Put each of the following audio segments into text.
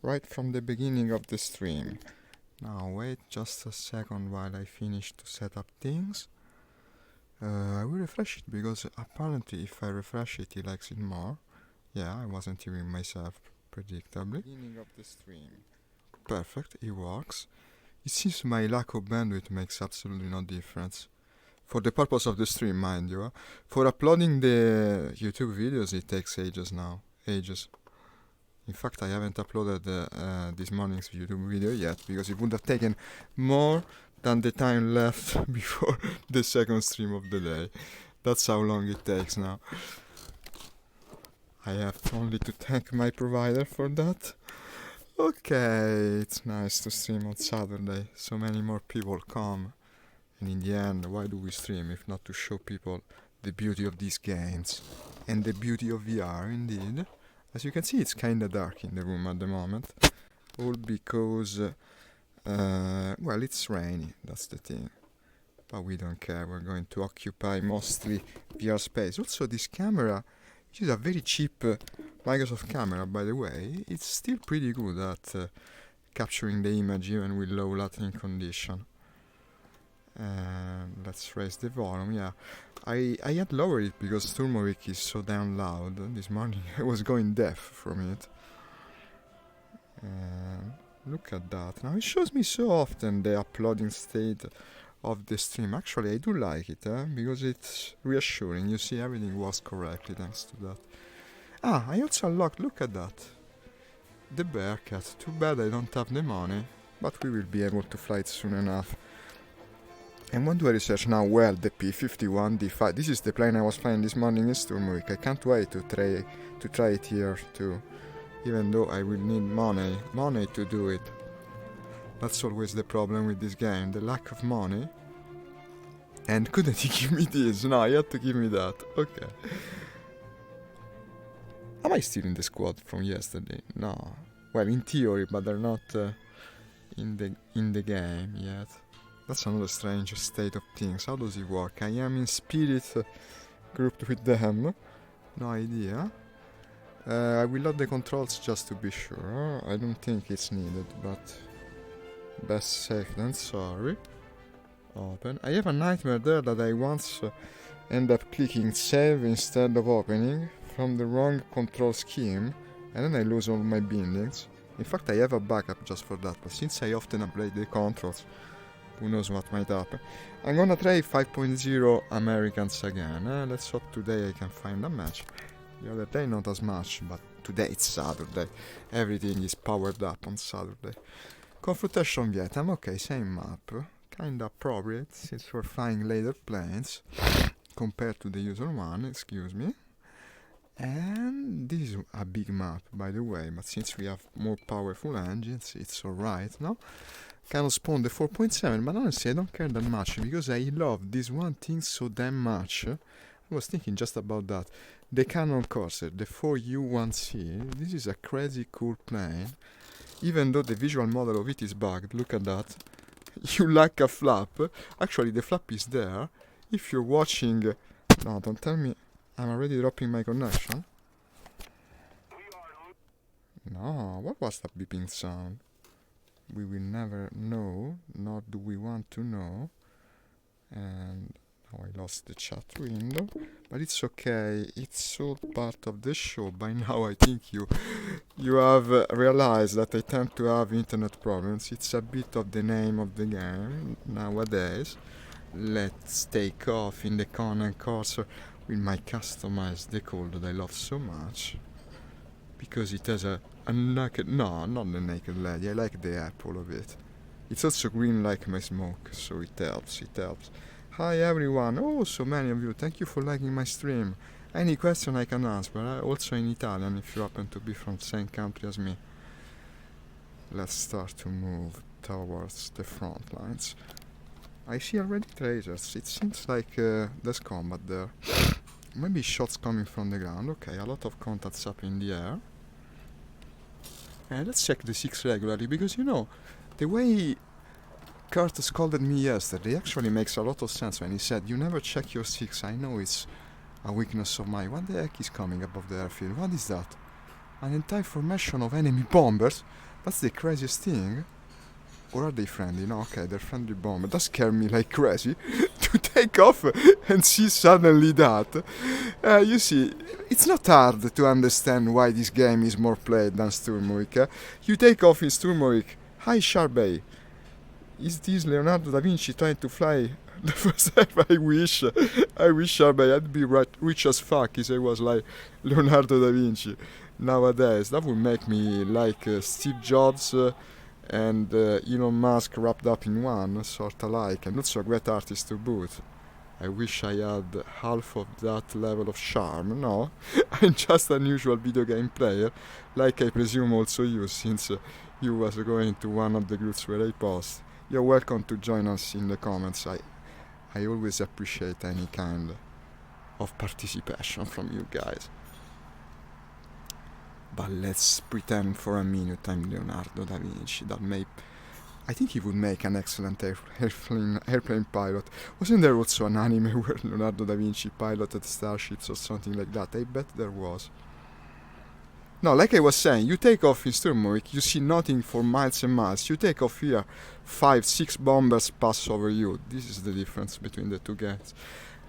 right from the beginning of the stream. Now wait just a second while I finish to set up things. I will refresh it because apparently if I refresh it, he likes it more. Yeah, I wasn't hearing myself predictably. Beginning of the stream. Perfect, it works. It seems my lack of bandwidth makes absolutely no difference. For the purpose of the stream, mind you. For uploading the YouTube videos, it takes ages now. Ages. In fact, I haven't uploaded this morning's YouTube video yet because it would have taken more than the time left before the second stream of the day. That's how long it takes now. I have only to thank my provider for that. Okay, it's nice to stream on Saturday. So many more people come. And in the end, why do we stream if not to show people the beauty of these games? And the beauty of VR, indeed. As you can see, it's kinda dark in the room at the moment. All because, well, it's rainy, that's the thing. But we don't care, we're going to occupy mostly VR space. Also, this camera, which is a very cheap Microsoft camera, by the way, it's still pretty good at capturing the image even with low lighting condition. Let's raise the volume. Yeah, I had lowered it because Turmeric is so damn loud. This morning I was going deaf from it. Look at that. Now it shows me so often the uploading state of the stream. Actually, I do like it, because it's reassuring. You see, everything was correctly thanks to that. Ah, I also unlocked, look at that. The Bearcat. Too bad I don't have the money, but we will be able to fly it soon enough. And what do I research now? Well, the P-51D5. This is the plane I was flying this morning in Sturmovik. I can't wait to try it here too. Even though I will need money to do it. That's always the problem with this game, the lack of money. And couldn't he give me this? No, he had to give me that. Okay. Am I still in the squad from yesterday? No. Well, in theory, but they're not in the game yet. That's another strange state of things. How does it work? I am in spirit grouped with them. No idea. I will load the controls just to be sure. I don't think it's needed, but best safe than sorry. Open. I have a nightmare there that I once end up clicking save instead of opening from the wrong control scheme, and then I lose all my bindings. In fact, I have a backup just for that, but since I often update the controls, who knows what might happen. I'm gonna try 5.0 Americans again. Let's hope today I can find a match. The other day not as much, but today it's Saturday. Everything is powered up on Saturday. Confrontation Vietnam, okay, same map. Kinda appropriate since we're flying later planes compared to the usual one, excuse me. And this is a big map, by the way, but since we have more powerful engines, it's alright, no? Kind of spawned the 4.7, but honestly I don't care that much because I love this one thing so damn much. I was thinking just about that. The Cannon Corsair, the 4U1C, this is a crazy cool plane. Even though the visual model of it is bugged, look at that. You lack a flap. Actually the flap is there. If you're watching... No, don't tell me I'm already dropping my connection. No, what was that beeping sound? We will never know, nor do we want to know. And now I lost the chat window, but it's okay, it's all part of the show. By now I think you have realized that I tend to have internet problems. It's a bit of the name of the game nowadays. Let's take off in the Cannon Corsair with my customized decal that I love so much. Because it has a naked... No, not the naked lady. I like the apple of it. It's also green like my smoke, so it helps. Hi everyone. Oh, so many of you. Thank you for liking my stream. Any question I can answer, also in Italian if you happen to be from the same country as me. Let's start to move towards the front lines. I see already tracers. It seems like there's combat there. Maybe shots coming from the ground. Okay, a lot of contacts up in the air. And let's check the 6 regularly, because you know, the way Kurt scolded me yesterday actually makes a lot of sense when he said, you never check your 6, I know it's a weakness of mine. What the heck is coming above the airfield? What is that? An entire formation of enemy bombers? That's the craziest thing. Or are they friendly? No, okay, they're friendly bomber. That scared me like crazy to take off and see suddenly that. You see, it's not hard to understand why this game is more played than Sturmovik. You take off in Sturmovik. Hi, Sharbay. Is this Leonardo da Vinci trying to fly the first time? I wish Sharbay I'd be rich as fuck if I was like Leonardo da Vinci nowadays. That would make me like Steve Jobs and Elon Musk wrapped up in one, sort of like, and also a great artist to boot. I wish I had half of that level of charm. No, I'm just an usual video game player, like I presume also you, since you was going to one of the groups where I post. You're welcome to join us in the comments. I always appreciate any kind of participation from you guys. But let's pretend for a minute I'm Leonardo da Vinci. I think he would make an excellent airplane pilot. Wasn't there also an anime where Leonardo da Vinci piloted starships or something like that? I bet there was. No, like I was saying, you take off in Sturmovik, you see nothing for miles and miles. You take off here, 5-6 bombers pass over you. This is the difference between the two games.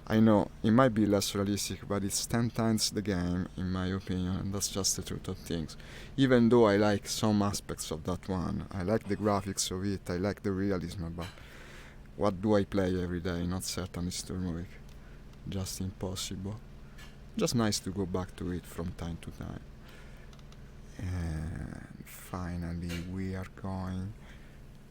I know, it might be less realistic, but it's 10 times the game, in my opinion, and that's just the truth of things. Even though I like some aspects of that one, I like the graphics of it, I like the realism, but what do I play every day? Not certainly Sturmovik. Just impossible. Just nice to go back to it from time to time. And finally we are going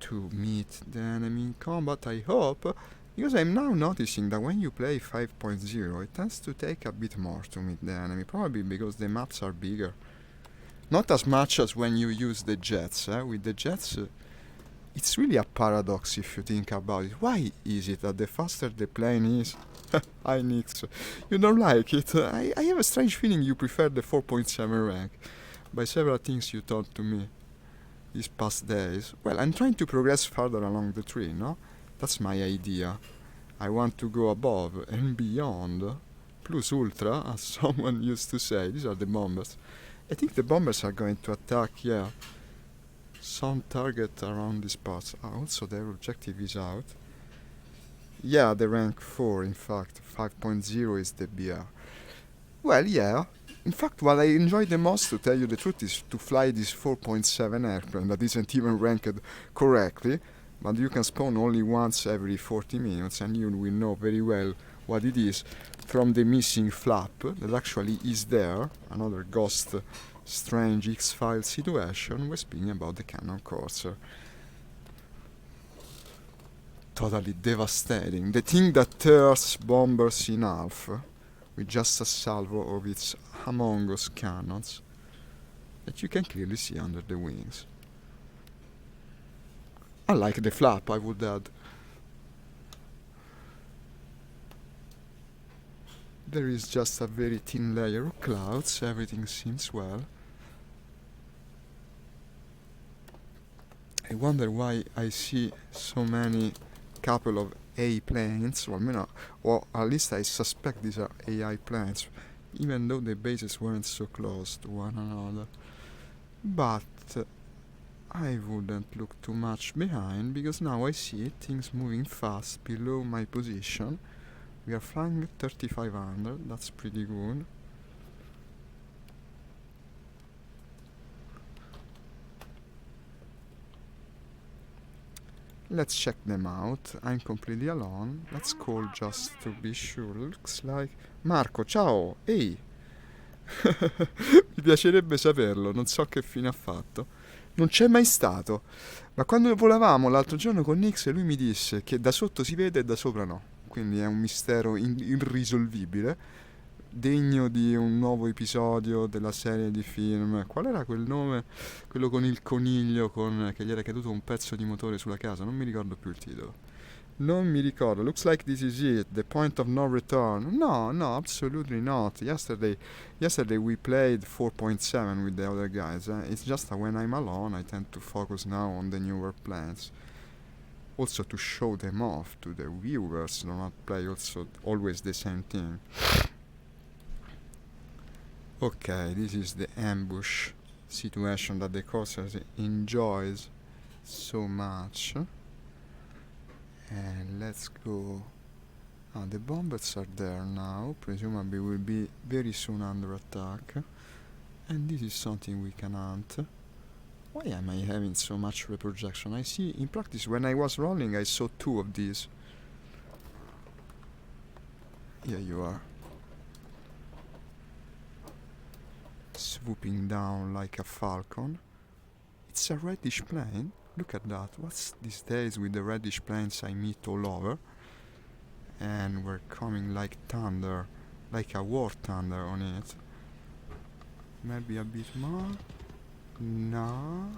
to meet the enemy in combat, I hope, because I'm now noticing that when you play 5.0 it tends to take a bit more to meet the enemy, probably because the maps are bigger. Not as much as when you use the jets. With the jets it's really a paradox if you think about it. Why is it that the faster the plane is... Hi Nix, you don't like it? I have a strange feeling you prefer the 4.7 rank. By several things you told to me these past days. Well, I'm trying to progress further along the tree, no? That's my idea. I want to go above and beyond. Plus ultra, as someone used to say. These are the bombers. I think the bombers are going to attack, yeah, some target around these parts. Also their objective is out. Yeah, the rank 4, in fact. 5.0 is the BR. Well, yeah. In fact, what I enjoy the most, to tell you the truth, is to fly this 4.7 airplane that isn't even ranked correctly, but you can spawn only once every 40 minutes, and you will know very well what it is from the missing flap that actually is there. Another ghost, strange X-File situation. We're speaking about the Cannon Corsair. Totally devastating. The thing that tears bombers in half with just a salvo of its Among Us cannons that you can clearly see under the wings. Unlike the flap, I would add. There is just a very thin layer of clouds, everything seems well. I wonder why I see so many couple of A planes, or at least I suspect these are AI planes, even though the bases weren't so close to one another. But I wouldn't look too much behind, because now I see things moving fast below my position. We are flying at 3500, that's pretty good. Let's check them out. I'm completely alone. Let's call just to be sure. Looks like... Marco, ciao! Ehi! Mi piacerebbe saperlo, non so che fine ha fatto. Non c'è mai stato. Ma quando volavamo l'altro giorno con Nix, lui mi disse che da sotto si vede e da sopra no. Quindi è un mistero irrisolvibile, degno di un nuovo episodio della serie di film. Qual era quel nome? Quello con il coniglio che gli era caduto un pezzo di motore sulla casa. Non mi ricordo più il titolo. Non mi ricordo. Looks like this is it. The point of no return. No, absolutely not. Yesterday we played 4.7 with the other guys. It's just that when I'm alone, I tend to focus now on the newer plans. Also to show them off to the viewers, do not play also always the same thing. Okay, this is the ambush situation that the Corsairs enjoys so much. And let's go. The bombers are there now, presumably will be very soon under attack. And this is something we can hunt. Why am I having so much reprojection? I see, in practice, when I was rolling, I saw 2 of these. Here you are. Swooping down like a falcon. It's a reddish plane. Look at that. What's these days with the reddish planes I meet all over? And we're coming like thunder, like a war thunder on it. Maybe a bit more. No.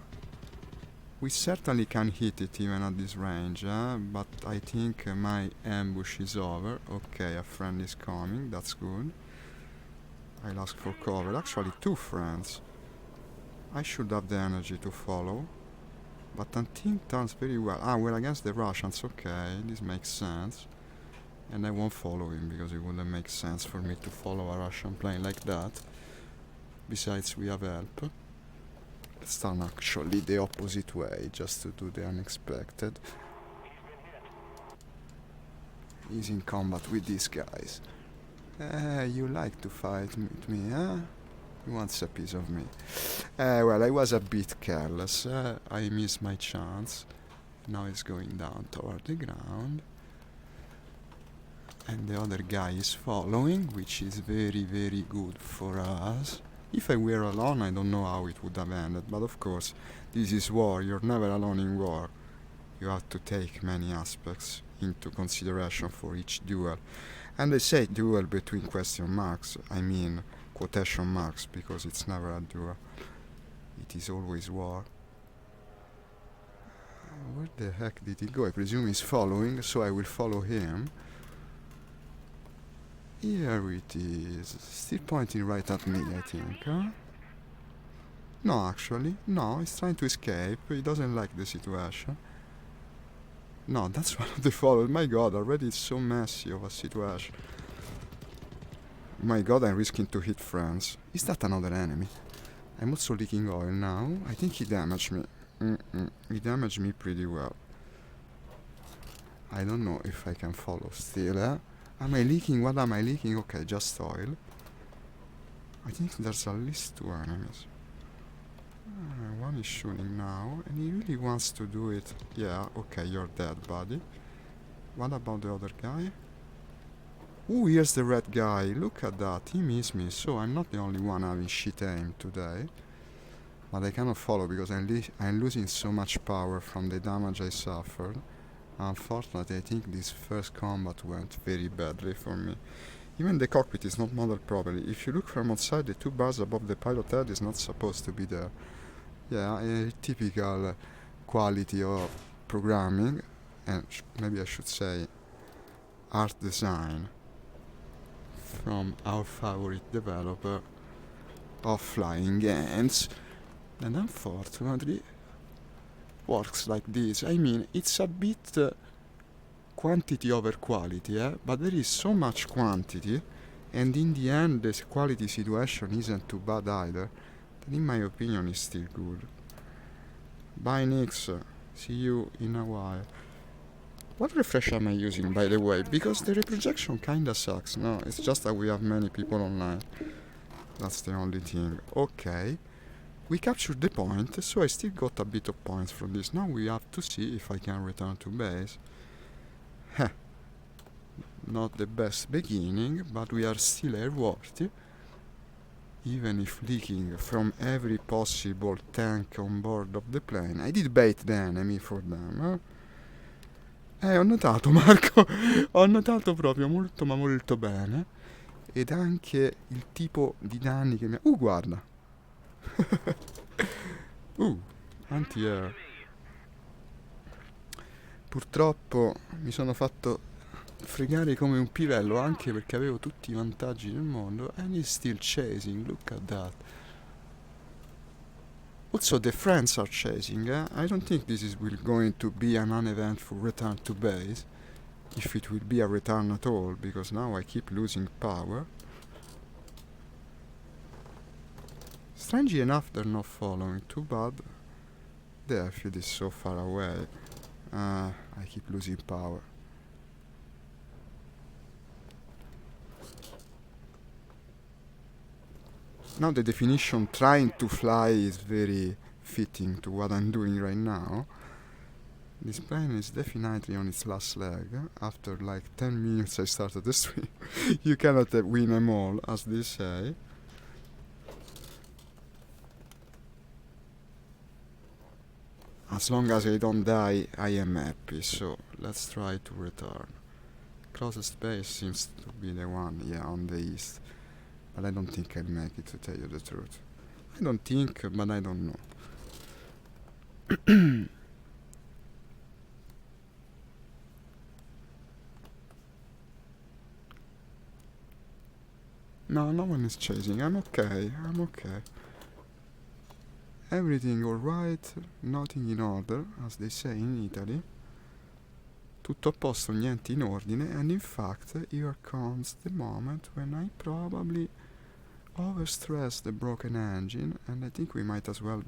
We certainly can hit it even at this range, but I think my ambush is over. Okay, a friend is coming, that's good. I'll ask for cover. Actually, 2 friends. I should have the energy to follow. But Tantin turns very well. We're against the Russians, okay, this makes sense. And I won't follow him because it wouldn't make sense for me to follow a Russian plane like that. Besides, we have help. Let's turn actually the opposite way, just to do the unexpected. He's in combat with these guys. You like to fight with me, huh? He wants a piece of me. Well, I was a bit careless. I missed my chance. Now it's going down toward the ground. And the other guy is following, which is very, very good for us. If I were alone, I don't know how it would have ended, but of course, this is war. You're never alone in war. You have to take many aspects into consideration for each duel. And I say duel between question marks, I mean quotation marks, because it's never a duel. It is always war. Where the heck did he go? I presume he's following, so I will follow him. Here it is. Still pointing right at me, I think, huh? No, actually. No, he's trying to escape. He doesn't like the situation. No, that's one of the followers. My god, already it's so messy of a situation. My god, I'm risking to hit friends. Is that another enemy? I'm also leaking oil now. I think he damaged me. He damaged me pretty well. I don't know if I can follow still, eh? Am I leaking? What am I leaking? Okay, just oil. I think there's at least 2 enemies. One is shooting now, and he really wants to do it. Yeah, okay, you're dead, buddy. What about the other guy? Ooh, here's the red guy. Look at that, he missed me, so I'm not the only one having shit aim today. But I cannot follow because I'm losing so much power from the damage I suffered. Unfortunately, I think this first combat went very badly for me. Even the cockpit is not modeled properly. If you look from outside, the 2 bars above the pilot head is not supposed to be there. Yeah, a typical quality of programming, and maybe I should say art design, from our favorite developer of flying games. And unfortunately works like this. I mean, it's a bit quantity over quality, but there is so much quantity, and in the end the quality situation isn't too bad either, that in my opinion is still good. Bye Nix, see you in a while. What refresh am I using, by the way? Because the reprojection kinda sucks. No, it's just that we have many people online. That's the only thing. Okay. We captured the point, so I still got a bit of points from this. Now we have to see if I can return to base. Heh. Not the best beginning, but we are still airworthy. Even if leaking from every possible tank on board of the plane. I did bait the enemy for them, ho notato, Marco, ho notato proprio molto ma molto bene. Ed anche il tipo di danni che mi ha... guarda! Anti-air. Purtroppo mi sono fatto fregare come un pivello, anche perché avevo tutti i vantaggi del mondo. And he's still chasing, look at that. Also the friends are chasing, I don't think this is going to be an uneventful return to base, if it will be a return at all, because now I keep losing power. Strangely enough, they're not following. Too bad. The airfield is so far away. I keep losing power. Now the definition trying to fly is very fitting to what I'm doing right now. This plane is definitely on its last leg. After like 10 minutes I started the stream. You cannot win them all, as they say. As long as I don't die, I am happy, so let's try to return. Closest base seems to be the one, yeah, on the east. But I don't think I'll make it, to tell you the truth. I don't think, but I don't know. No, no one is chasing. I'm okay. Everything alright, nothing in order, as they say in Italy. Tutto a posto, niente in ordine, and in fact, here comes the moment when I probably overstressed the broken engine, and I think we might as well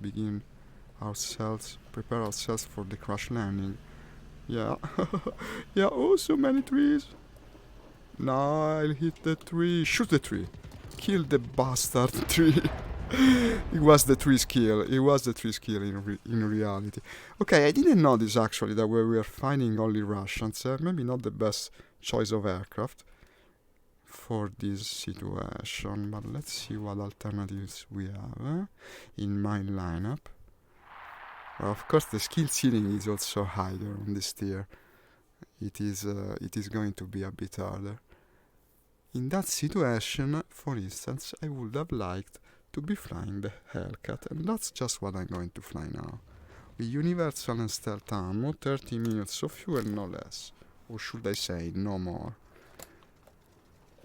prepare ourselves for the crash landing. Yeah, yeah, oh, so many trees. No, I'll hit the tree. Shoot the tree. Kill the bastard tree. It was the tree's kill. In reality. Okay, I didn't notice actually that we were finding only Russians. Maybe not the best choice of aircraft for this situation, but let's see what alternatives we have in my lineup. Well, of course, the skill ceiling is also higher on this tier. It is going to be a bit harder. In that situation, for instance, I would have liked to be flying the Hellcat, and that's just what I'm going to fly now. With universal and stealth ammo, 30 minutes of fuel, no less. Or should I say, no more.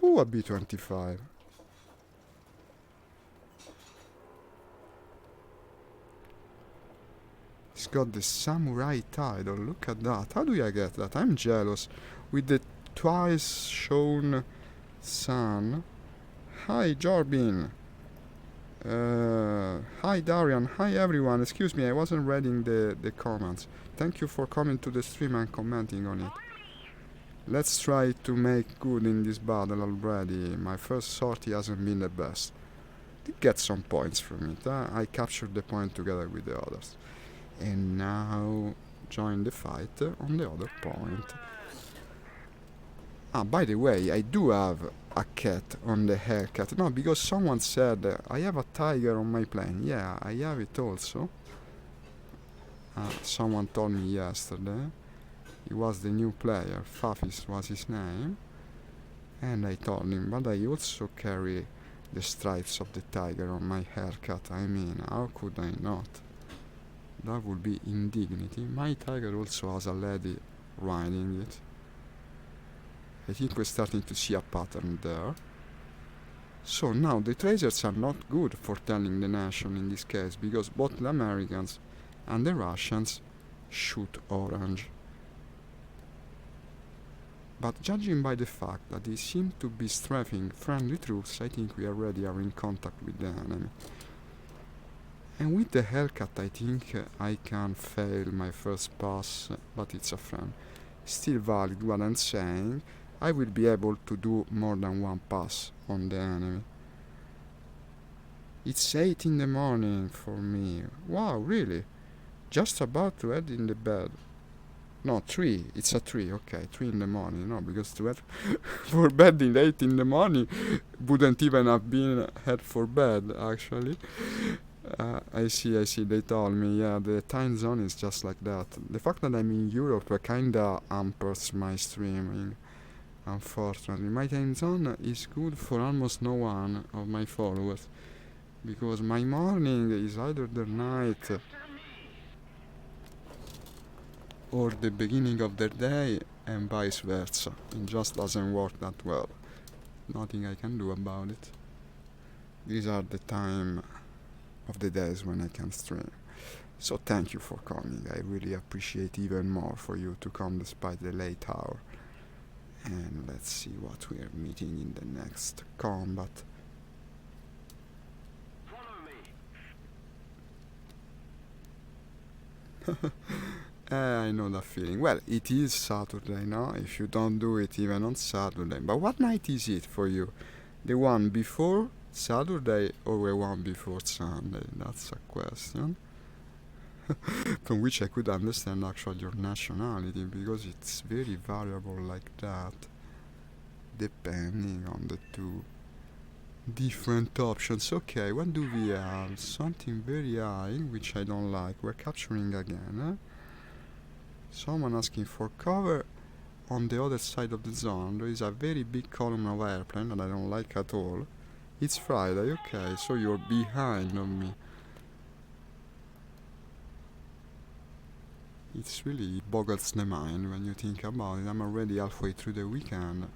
Ooh, a B-25. It's got the samurai title, look at that. How do I get that? I'm jealous. With the twice shown sun. Hi, Jorbin. Hi, Darian. Hi, everyone. Excuse me, I wasn't reading the comments. Thank you for coming to the stream and commenting on it. Let's try to make good in this battle already. My first sortie hasn't been the best. Did get some points from it. I captured the point together with the others. And now join the fight on the other point. Ah, by the way, I do have a cat on the Hellcat. No, because someone said I have a tiger on my plane. Yeah, I have it also. Someone told me yesterday. He was the new player. Fafis was his name. And I told him, but I also carry the stripes of the tiger on my Hellcat. I mean, how could I not? That would be indignity. My tiger also has a lady riding it. I think we're starting to see a pattern there. So now the tracers are not good for telling the nation in this case, because both the Americans and the Russians shoot orange. But judging by the fact that they seem to be strafing friendly troops, I think we already are in contact with the enemy. And with the Hellcat I think I can fail my first pass, but it's a friend. Still valid what I'm saying. I will be able to do more than one pass on the enemy. It's 8 in the morning for me. Wow, really? Just about to head in the bed. No, 3. It's a 3. Okay, 3 in the morning. No, because to head for bed in 8 in the morning wouldn't even have been head for bed, actually. I see. They told me, yeah, the time zone is just like that. The fact that I'm in Europe kinda hampers my streaming. Unfortunately, my time zone is good for almost no one of my followers, because my morning is either the night or the beginning of the day, and vice versa. It just doesn't work that well. Nothing I can do about it. These are the time of the days when I can stream. So thank you for coming. I really appreciate even more for you to come despite the late hour. And let's see what we are meeting in the next combat. I know that feeling. Well, it is Saturday, no? If you don't do it even on Saturday. But what night is it for you? The one before Saturday or the one before Sunday? That's a question. From which I could understand actually your nationality, because it's very variable like that, depending on the two different options. Okay, what do we have? Something very high, which I don't like. We're capturing again, eh? Someone asking for cover on the other side of the zone. There is a very big column of airplane that I don't like at all. It's Friday, okay, so you're behind on me. It's really boggles the mind when you think about it. I'm already halfway through the weekend,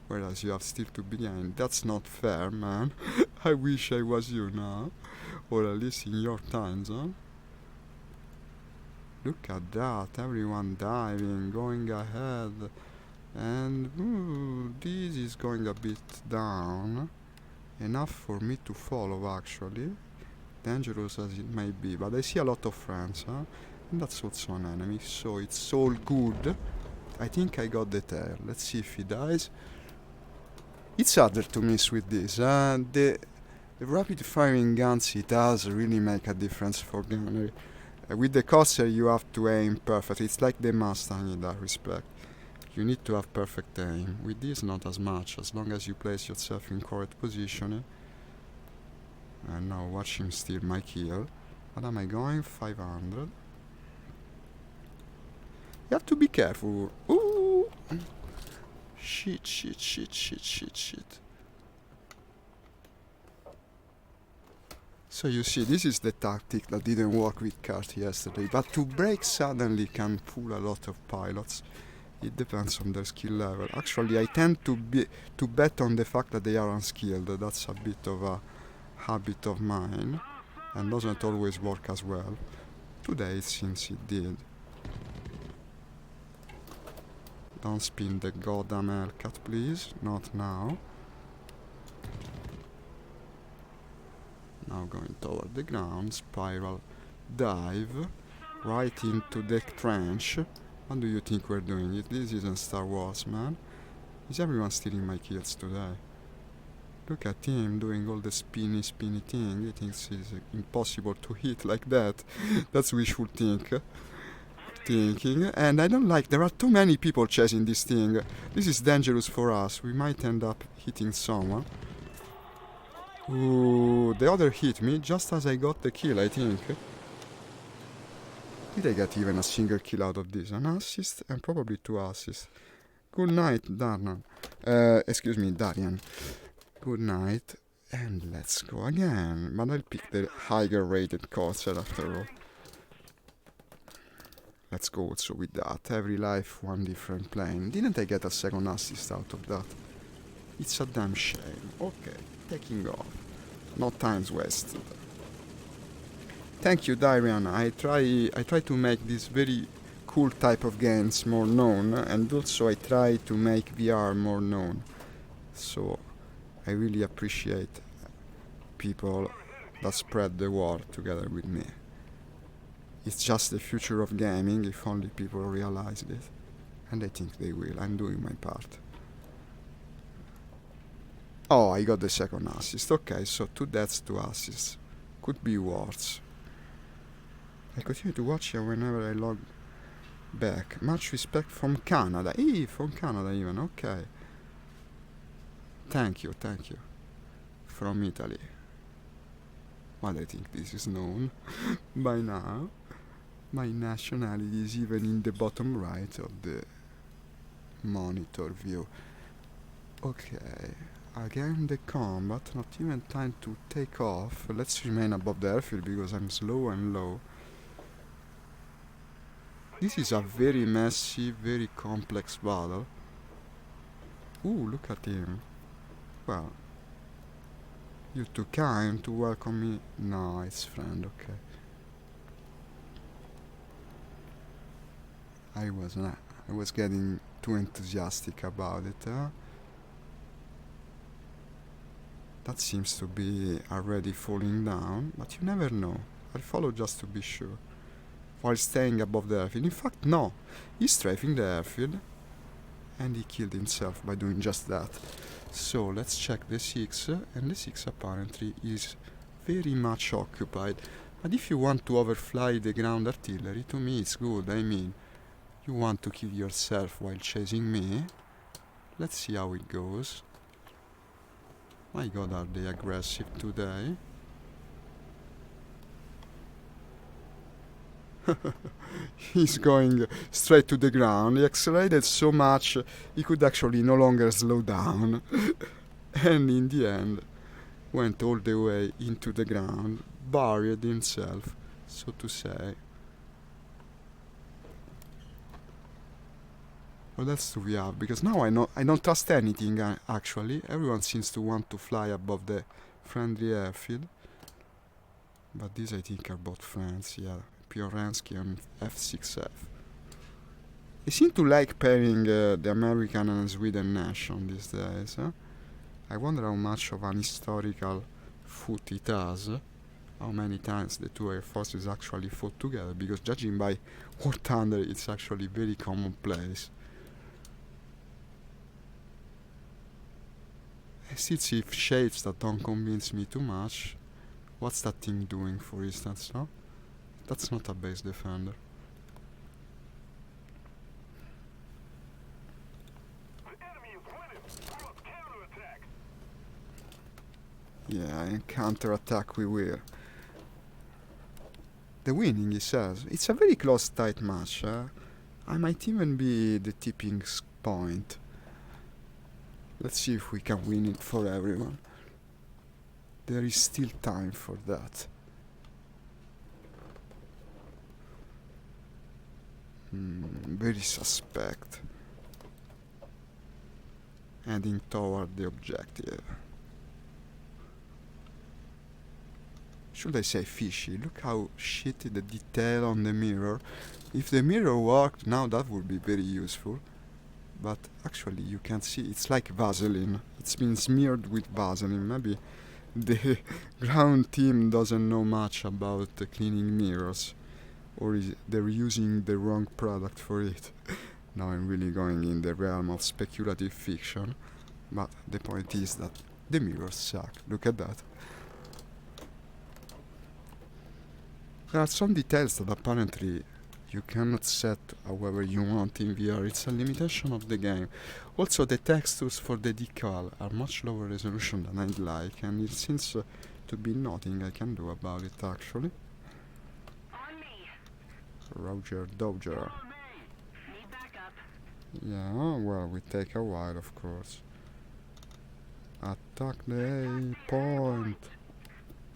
whereas you have still to begin. That's not fair, man. I wish I was you now, or at least in your time zone. Look at that, everyone diving, going ahead, and this is going a bit down. Enough for me to follow, actually. Dangerous as it may be, but I see a lot of friends, huh? And that's also an enemy, so it's all good. I think I got the tail. Let's see if he dies. It's harder to miss with this. The rapid firing guns, it does really make a difference for gunnery. With the Corsair you have to aim perfect. It's like the Mustang in that respect. You need to have perfect aim. With this not as much, as long as you place yourself in correct position. And now watch him steal my kill. What am I going? 500. You have to be careful. Ooh! Shit. So you see, this is the tactic that didn't work with Kart yesterday. But to break suddenly can fool a lot of pilots. It depends on their skill level. Actually, I tend to bet on the fact that they are unskilled. That's a bit of a habit of mine, and doesn't always work as well. Today it seems it did. Don't spin the goddamn Hellcat, please. Not now. Now going toward the ground. Spiral dive. Right into the trench. What do you think we're doing? This isn't Star Wars, man. Is everyone stealing my kills today? Look at him doing all the spinny thing. He thinks it's impossible to hit like that. That's wishful thinking. And I don't like, there are too many people chasing this thing. This is dangerous for us. We might end up hitting someone. Ooh, the other hit me just as I got the kill, I think. Did I get even a single kill out of this? An assist and probably 2 assists. Good night, Darian. Darian. Good night. And let's go again. But I'll pick the higher rated Corsair after all. Let's go also with that. Every life, one different plane. Didn't I get a second assist out of that? It's a damn shame. Okay, taking off. No time's wasted. Thank you, Darian. I try to make this very cool type of games more known, and also I try to make VR more known. So I really appreciate people that spread the word together with me. It's just the future of gaming if only people realize it. And I think they will. I'm doing my part. Oh, I got the second assist. Okay, so 2 deaths, 2 assists. Could be worse. I continue to watch you whenever I log back. Much respect from Canada. From Canada even. Okay. Thank you. From Italy. Well, I think this is known by now. My nationality is even in the bottom right of the monitor view. Okay, again the combat, not even time to take off. Let's remain above the airfield because I'm slow and low. This is a very messy, very complex battle. Ooh, look at him. Well, you too kind to welcome me. No, it's friend, okay. I was getting too enthusiastic about it, huh? That seems to be already falling down, but you never know. I'll follow just to be sure. while staying above the airfield. In fact, no, he's strafing the airfield, and he killed himself by doing just that. So let's check the 6, and the 6 apparently is very much occupied. But if you want to overfly the ground artillery, to me it's good. I mean, you want to kill yourself while chasing me. Let's see how it goes. My god, are they aggressive today? He's going straight to the ground. He accelerated so much he could actually no longer slow down. And in the end went all the way into the ground, buried himself, so to say. What else do we have? Because now I don't trust anything, actually. Everyone seems to want to fly above the friendly airfield. But these I think are both friends, yeah. Pioransky and F6F. They seem to like pairing the American and Sweden nation these days, huh? I wonder how much of an historical foot it has. How many times the two air forces actually fought together, because judging by War Thunder, it's actually very commonplace. I still see shapes that don't convince me too much. What's that thing doing, for instance, no? That's not a base defender. Yeah, and counter-attack we will. The winning, he says. It's a very close, tight match. I might even be the tipping point. Let's see if we can win it for everyone. There is still time for that. Very suspect. Heading toward the objective. Should I say fishy? Look how shitty the detail on the mirror. If the mirror worked now, that would be very useful. But actually you can see it's like Vaseline. It's been smeared with Vaseline. Maybe the ground team doesn't know much about cleaning mirrors, or they're using the wrong product for it. Now I'm really going in the realm of speculative fiction, but the point is that the mirrors suck. Look at that. There are some details that apparently you cannot set however you want in VR. It's a limitation of the game. Also, the textures for the decal are much lower resolution than I'd like, and it seems to be nothing I can do about it, actually. Roger Dodger. Yeah, well, we take a while, of course. Attack the A point.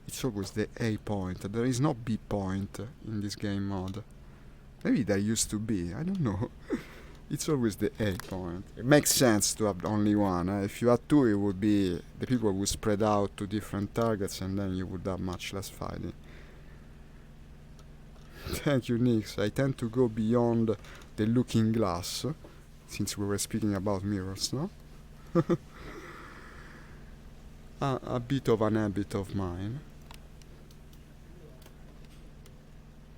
It's always the A point. There is no B point in this game mode. Maybe there used to be, I don't know. It's always the A point. It makes sense to have only one. If you had two, it would be... the people would spread out to different targets, and then you would have much less fighting. Thank you, Nix. I tend to go beyond the looking glass, since we were speaking about mirrors, no? A bit of an habit of mine.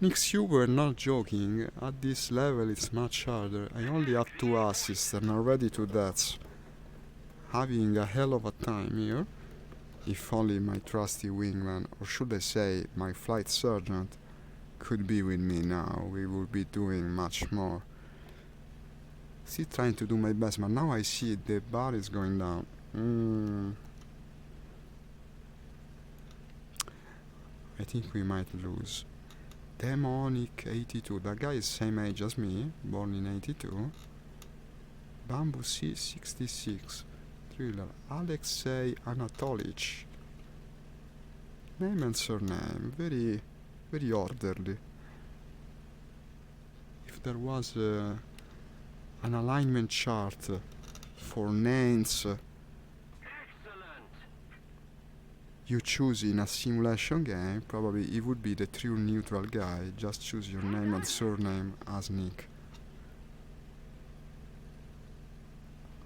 Nix, you were not joking. At this level it's much harder. I only have 2 assists and already 2 deaths. Having a hell of a time here. If only my trusty wingman, or should I say my flight sergeant, could be with me now, we would be doing much more. Still trying to do my best, but now I see the bar is going down. I think we might lose. Demonic 82, that guy is same age as me, born in 82. Bamboo C 66. Thriller Alexei Anatolich. Name and surname, very, very orderly. If there was an alignment chart for names you choose in a simulation game, probably it would be the true neutral guy. Just choose your name and surname as Nick.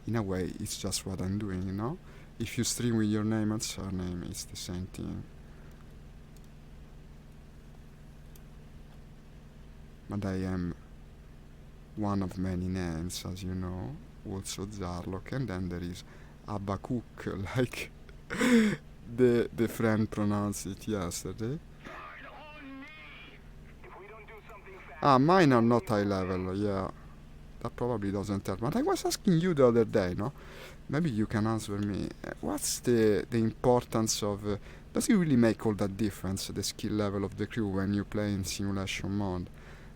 In a way, it's just what I'm doing, you know? If you stream with your name and surname, it's the same thing. but I am one of many names, as you know, also Zarlok, and then there is Abakuk, like the friend pronounced it yesterday. Ah, mine are not high level, yeah. That probably doesn't help. But I was asking you the other day, no? Maybe you can answer me. What's the importance of... does it really make all that difference, the skill level of the crew, when you play in simulation mode?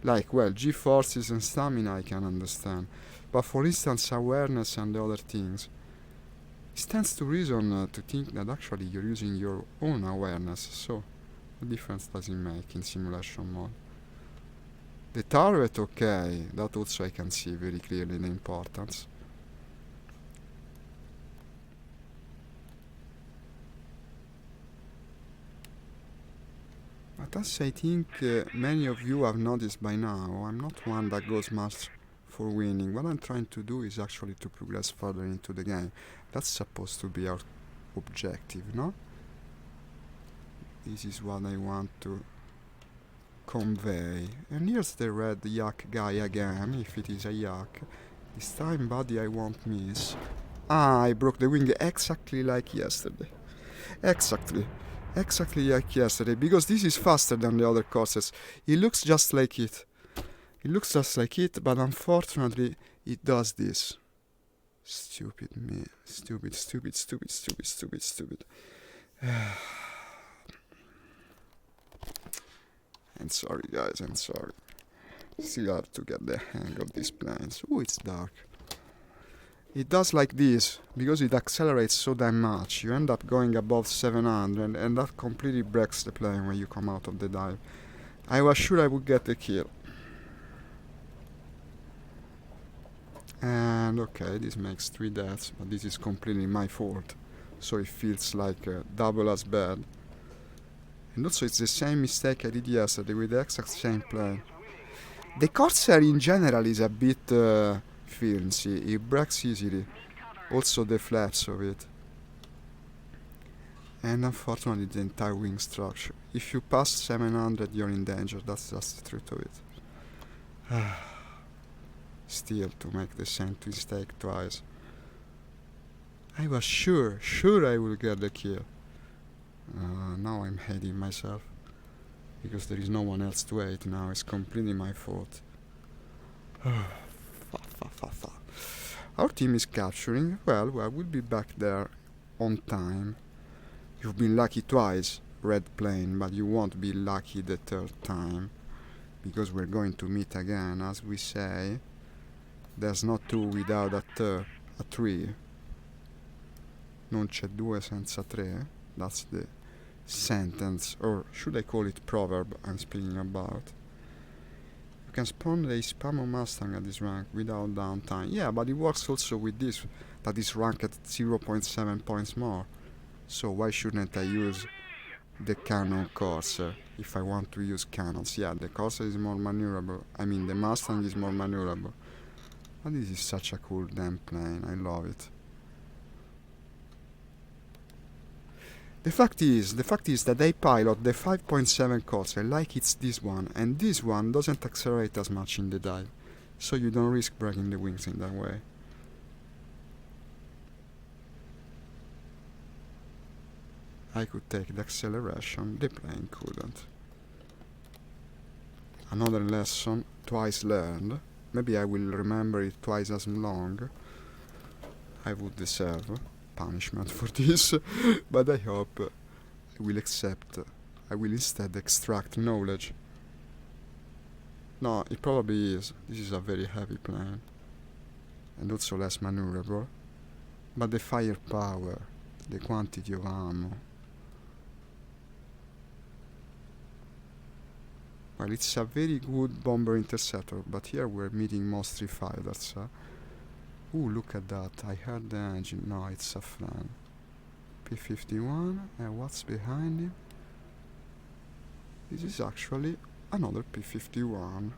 Like, well, G-forces and stamina I can understand. But for instance, awareness and the other things. It stands to reason to think that actually you're using your own awareness. So, what difference does it make in simulation mode? The turret, okay, that also I can see very clearly the importance. But as I think many of you have noticed by now, I'm not one that goes much for winning. What I'm trying to do is actually to progress further into the game. That's supposed to be our objective, no? This is what I want to convey. And here's the red yak guy again, if it is a yak. This time, buddy, I won't miss. Ah, I broke the wing exactly like yesterday. Exactly. Exactly like yesterday, because this is faster than the other courses. It looks just like it. It looks just like it, but unfortunately, it does this. Stupid me. Stupid, stupid, stupid, stupid, stupid, stupid. I'm sorry, guys, I'm sorry. Still have to get the hang of these planes. Ooh, it's dark. It does like this, because it accelerates so damn much. You end up going above 700, and that completely breaks the plane when you come out of the dive. I was sure I would get the kill. And okay, this makes 3 deaths, but this is completely my fault. So it feels like double as bad. And also it's the same mistake I did yesterday with the exact same plane. The Corsair in general is a bit flimsy, it breaks easily. Also the flaps of it. And unfortunately the entire wing structure. If you pass 700 you're in danger, that's just the truth of it. Still to make the same mistake twice. I was sure I will get the kill. Now I'm hating myself. Because there is no one else to hate now, it's completely my fault. Our team is capturing. Well, we'll be back there on time. You've been lucky twice, red plane, but you won't be lucky the third time. Because we're going to meet again, as we say. There's no 2 without a 3. Non c'è 2 senza 3. That's the sentence, or should I call it proverb I'm speaking about. You can spawn the Spamo Mustang at this rank without downtime. Yeah, but it works also with this, that is ranked at 0.7 points more. So why shouldn't I use the cannon Corsair if I want to use cannons? Yeah, the Corsair is more maneuverable. I mean, the Mustang is more maneuverable. But this is such a cool damn plane, I love it. The fact is that I pilot the 5.7 Corsair like it's this one, and this one doesn't accelerate as much in the dive, so you don't risk breaking the wings in that way. I could take the acceleration, the plane couldn't. Another lesson, twice learned. Maybe I will remember it twice as long. I would deserve punishment for this, but I hope I will accept. I will instead extract knowledge. No, it probably is. This is a very heavy plane, and also less maneuverable. But the firepower, the quantity of ammo. Well, it's a very good bomber interceptor, but here we're meeting mostly fighters. Ooh, look at that. I heard the engine. No, it's a Safran. P-51, and what's behind him? This is actually another P-51.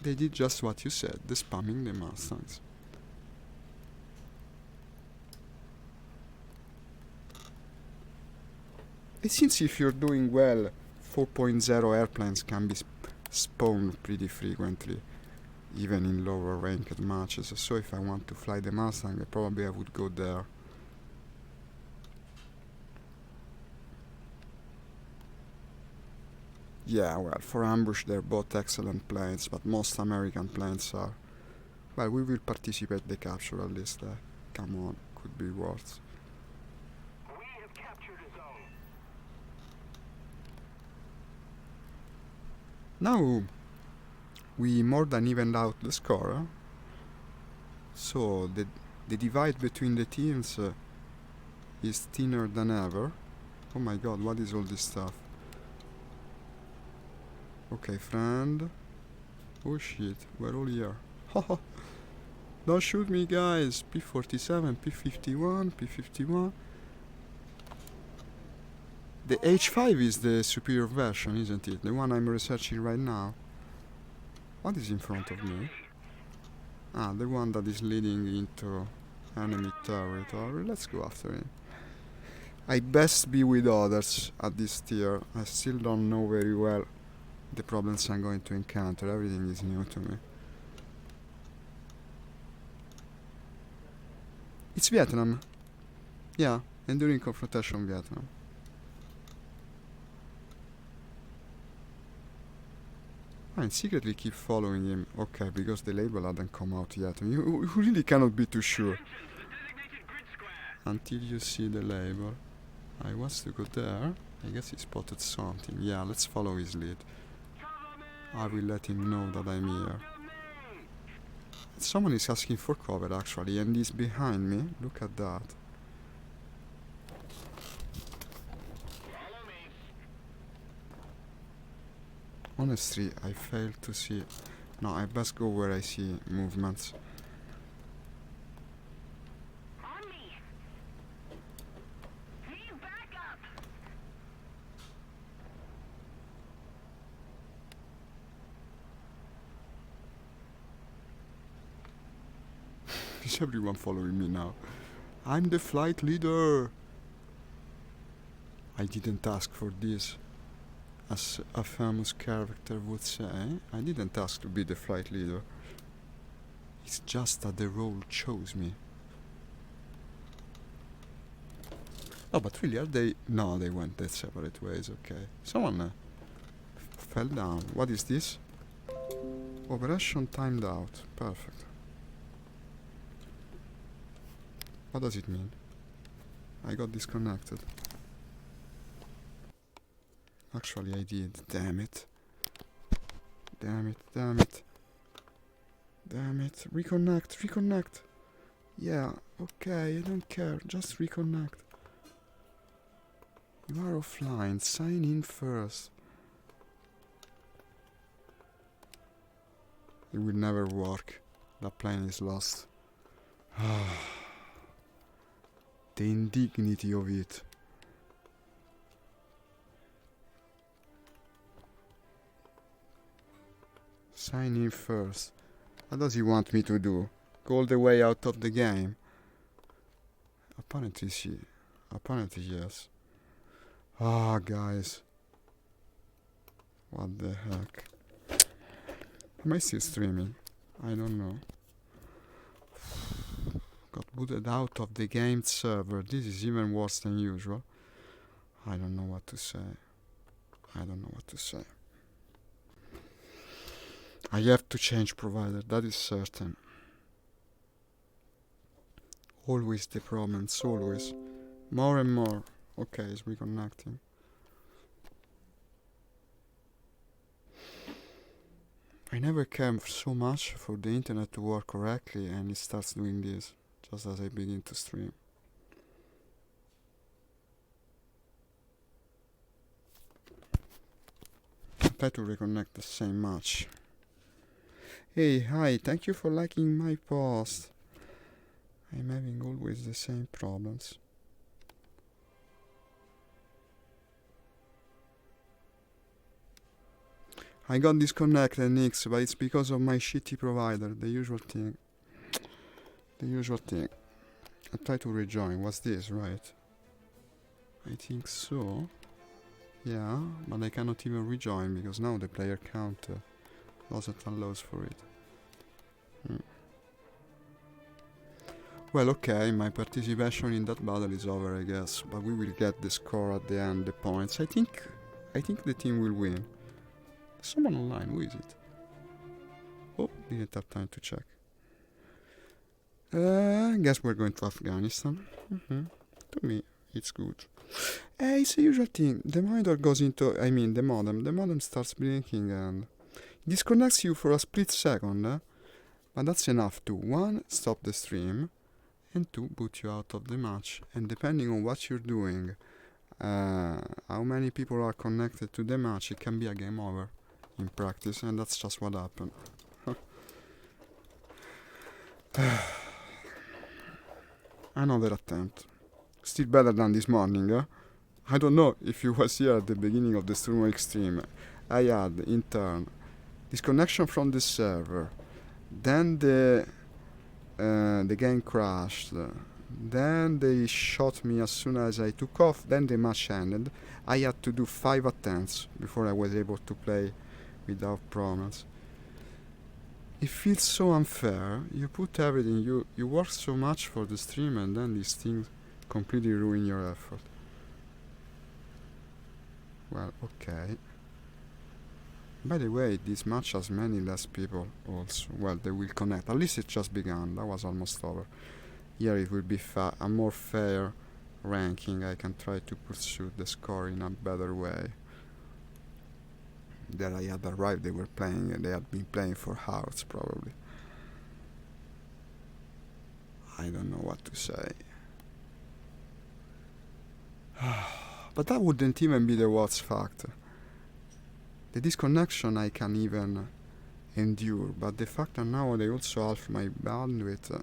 They did just what you said, the spamming the Mustangs. It seems if you're doing well 4.0 airplanes can be spawned pretty frequently, even in lower ranked matches. So if I want to fly the Mustang, probably I would go there. Yeah, well, for ambush they're both excellent planes, but most American planes are. Well, we will participate in the capture at least. Come on, could be worse. We have captured a zone. Now we more than evened out the score. So the divide between the teams is thinner than ever. Oh my god, what is all this stuff? Okay, friend. Oh shit, we're all here. Haha. Don't shoot me, guys. P47, P51, P51. The H5 is the superior version, isn't it? The one I'm researching right now. What is in front of me? Ah, the one that is leading into enemy territory. Let's go after him. I best be with others at this tier. I still don't know very well the problems I'm going to encounter. Everything is new to me. It's Vietnam. Yeah, enduring confrontation Vietnam. I secretly keep following him. Okay, because the label hadn't come out yet. You really cannot be too sure until you see the label. I was to go there. I guess he spotted something. Yeah, let's follow his lead. I will let him know that I'm here. Someone is asking for cover actually, and he's behind me. Look at that. Honestly, I failed to see. No, I best go where I see movements. On me. Need backup. Is everyone following me now? I'm the flight leader! I didn't ask for this. As a famous character would say, I didn't ask to be the flight leader. It's just that the role chose me. Oh, but really, are they? No, they went their separate ways, okay. Someone fell down. What is this? Operation timed out. Perfect. What does it mean? I got disconnected. Actually, I did. Damn it. Damn it, damn it. Damn it. Reconnect, reconnect. Yeah, okay, I don't care. Just reconnect. You are offline. Sign in first. It will never work. That plane is lost. The indignity of it. Sign in first. What does he want me to do? Go all the way out of the game? Apparently yes. Ah, guys. What the heck? Am I still streaming? I don't know. Got booted out of the game server. This is even worse than usual. I don't know what to say. I don't know what to say. I have to change provider, that is certain. Always the problems, always. More and more. Okay, it's reconnecting. I never cared so much for the internet to work correctly, and it starts doing this just as I begin to stream. I try to reconnect the same match. Hey, hi, thank you for liking my post. I'm having always the same problems. I got disconnected, Nix, but it's because of my shitty provider, the usual thing. The usual thing. I try to rejoin. What's this, right? I think so. Yeah, but I cannot even rejoin because now the player count doesn't allow for it. Well, okay, my participation in that battle is over, I guess, but we will get the score at the end, the points. I think the team will win. Someone online, who is it? Oh, didn't have time to check. I guess we're going to Afghanistan. To me, it's good. It's a usual thing. The monitor goes into, the modem. The modem starts blinking and disconnects you for a split second, but that's enough to 1. Stop the stream, and 2. Put you out of the match. And depending on what you're doing, how many people are connected to the match, it can be a game over in practice, and that's just what happened. Another attempt. Still better than this morning, I don't know if you was here at the beginning of the Sturm Extreme. I had, in turn, disconnection from the server. Then the game crashed. Then they shot me as soon as I took off. Then the match ended. I had to do 5 attempts before I was able to play without problems. It feels so unfair. You put everything, you work so much for the stream, and then these things completely ruin your effort. Well, okay. By the way, this match has many less people also. Well, they will connect. At least it just began. That was almost over. Here it will be a more fair ranking. I can try to pursue the score in a better way. There I had arrived, they were playing, and they had been playing for hours probably. I don't know what to say. But that wouldn't even be the worst factor. The disconnection I can even endure, but the fact that now they also half my bandwidth,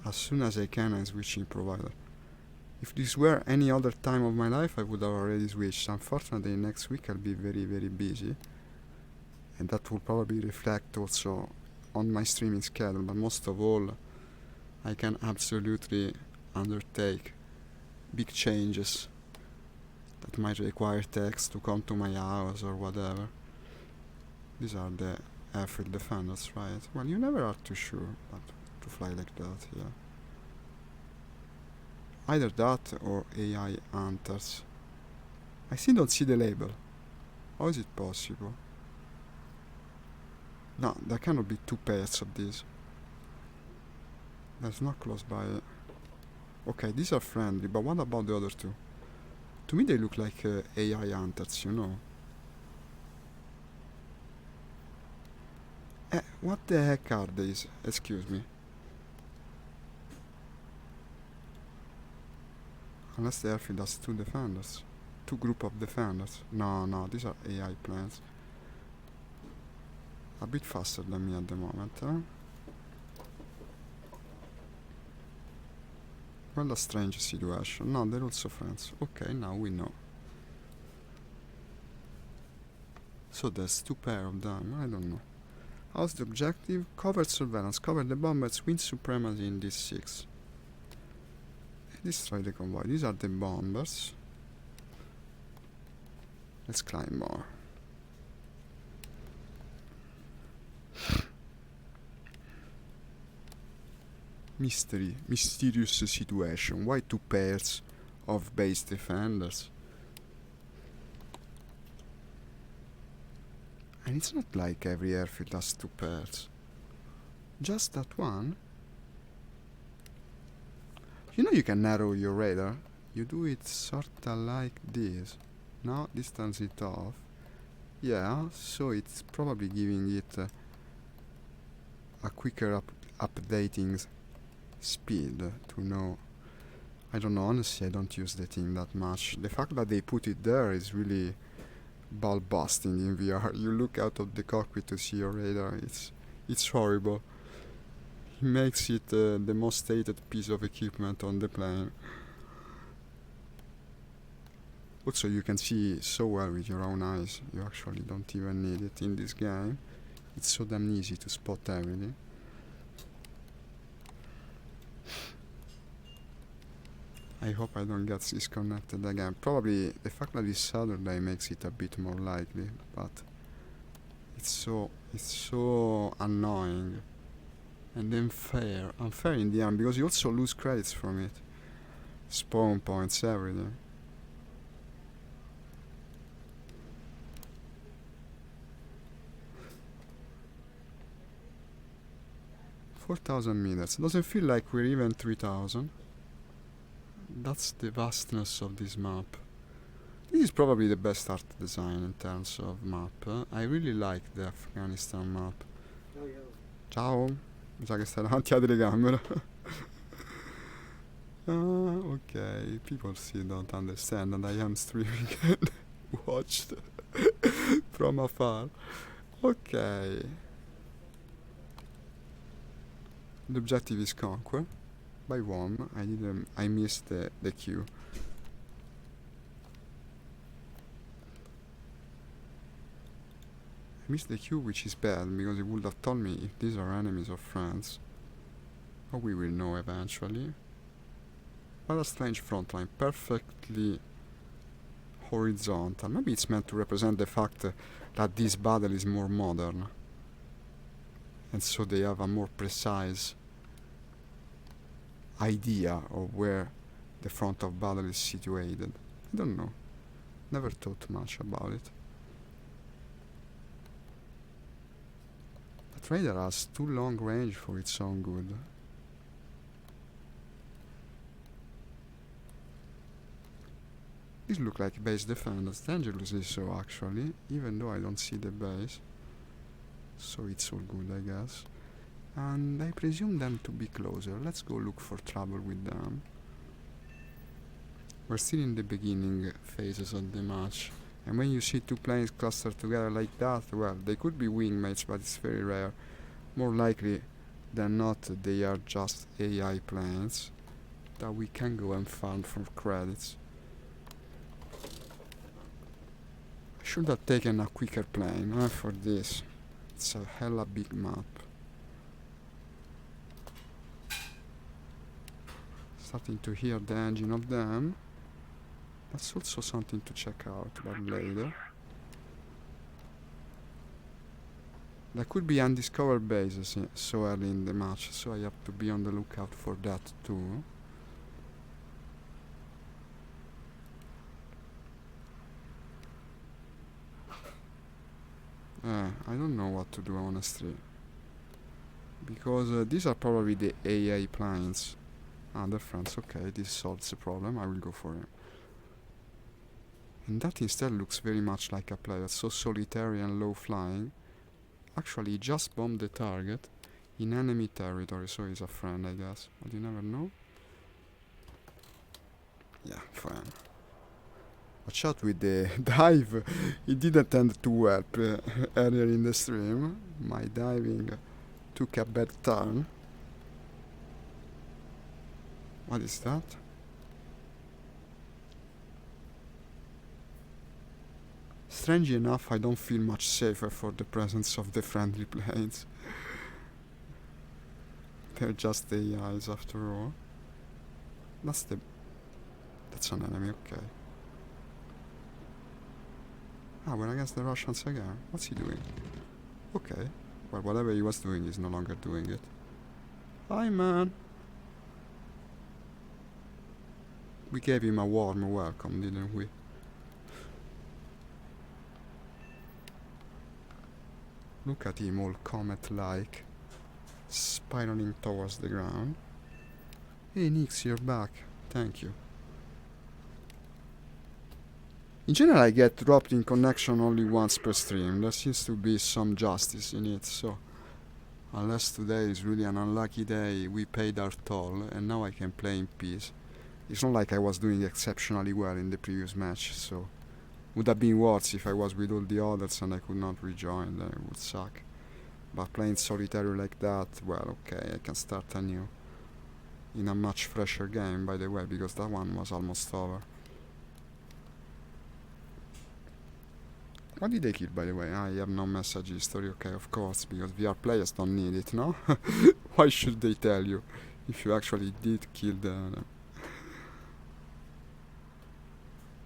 as soon as I can I'm switching provider. If this were any other time of my life, I would have already switched. Unfortunately, next week I'll be very, very busy. And that will probably reflect also on my streaming schedule. But most of all, I can absolutely undertake big changes that might require techs to come to my house or whatever. These are the airfield defenders, right? Well, you never are too sure, but to fly like that, yeah. Either that or AI hunters. I still don't see the label. How is it possible? No, there cannot be 2 pairs of these. There's not close by. Okay, these are friendly, but what about the other 2? To me they look like AI hunters, you know. What the heck are these? Excuse me. Unless the airfield has 2 defenders. 2 group of defenders. No, these are AI planes. A bit faster than me at the moment, huh? Well, a strange situation. No, they're also friends. Okay, now we know. So there's 2 pair of them, I don't know. How's the objective? Covert surveillance. Cover the bombers, win supremacy in these 6. Destroy the convoy. These are the bombers. Let's climb more. Mysterious situation. Why 2 pairs of base defenders? And it's not like every airfield has 2 pairs. Just that one. You know you can narrow your radar. You do it sorta like this. Now this turns it off. Yeah, so it's probably giving it a quicker updating speed to know. I don't know, honestly I don't use the thing that much. The fact that they put it there is really ball busting in VR. You look out of the cockpit to see your radar. It's horrible. It makes it the most hated piece of equipment on the plane. Also, you can see so well with your own eyes. You actually don't even need it in this game. It's so damn easy to spot everything. I hope I don't get disconnected again. Probably the fact that it's Saturday makes it a bit more likely, but it's so annoying and unfair in the end, because you also lose credits from it. Spawn points, everything. $4,000 meters. Doesn't feel like we're even 3,000. That's the vastness of this map. This is probably the best art design in terms of map. I really like the Afghanistan map. Ciao. Mi sa che stai davanti alla telecamera. Ok, people still don't understand and I am streaming and watched from afar. Ok. The objective is conquer by one. I missed the queue. I missed the queue, which is bad because it would have told me if these are enemies or friends. But we will know eventually. What a strange front line, perfectly horizontal. Maybe it's meant to represent the fact that this battle is more modern, and so they have a more precise idea of where the front of battle is situated. I don't know. Never thought much about it. That radar has too long range for its own good. These look like base defenders, dangerously so actually, even though I don't see the base. So it's all good, I guess. And I presume them to be closer. Let's go look for trouble with them. We're still in the beginning phases of the match. And when you see two planes clustered together like that, well, they could be wingmates, but it's very rare. More likely than not, they are just AI planes that we can go and farm for credits. I should have taken a quicker plane for this. It's a hella big map. Starting to hear the engine of them. That's also something to check out, but later. There could be undiscovered bases so early in the match, so I have to be on the lookout for that too. I don't know what to do honestly, because these are probably the AI planes. The friends, okay, this solves the problem, I will go for him. And that instead looks very much like a player, so solitary and low flying. Actually, he just bombed the target in enemy territory, so he's a friend, I guess. But you never know. Yeah, friend. Watch out with the dive. It didn't end too well earlier in the stream. My diving took a bad turn. What is that? Strangely enough, I don't feel much safer for the presence of the friendly planes. They're just AIs after all. That's an enemy, okay. We're against the Russians again. What's he doing? Okay. Well, whatever he was doing is no longer doing it. Hi, man. We gave him a warm welcome, didn't we? Look at him, all comet-like, spiraling towards the ground. Hey, Nix, you're back. Thank you. In general, I get dropped in connection only once per stream. There seems to be some justice in it, so unless today is really an unlucky day, we paid our toll, and now I can play in peace. It's not like I was doing exceptionally well in the previous match, so would have been worse if I was with all the others and I could not rejoin, then it would suck. But playing solitary like that, well, okay, I can start anew. In a much fresher game, by the way, because that one was almost over. What did they kill, by the way? I have no message history, okay, of course, because VR players don't need it, no? Why should they tell you if you actually did kill the...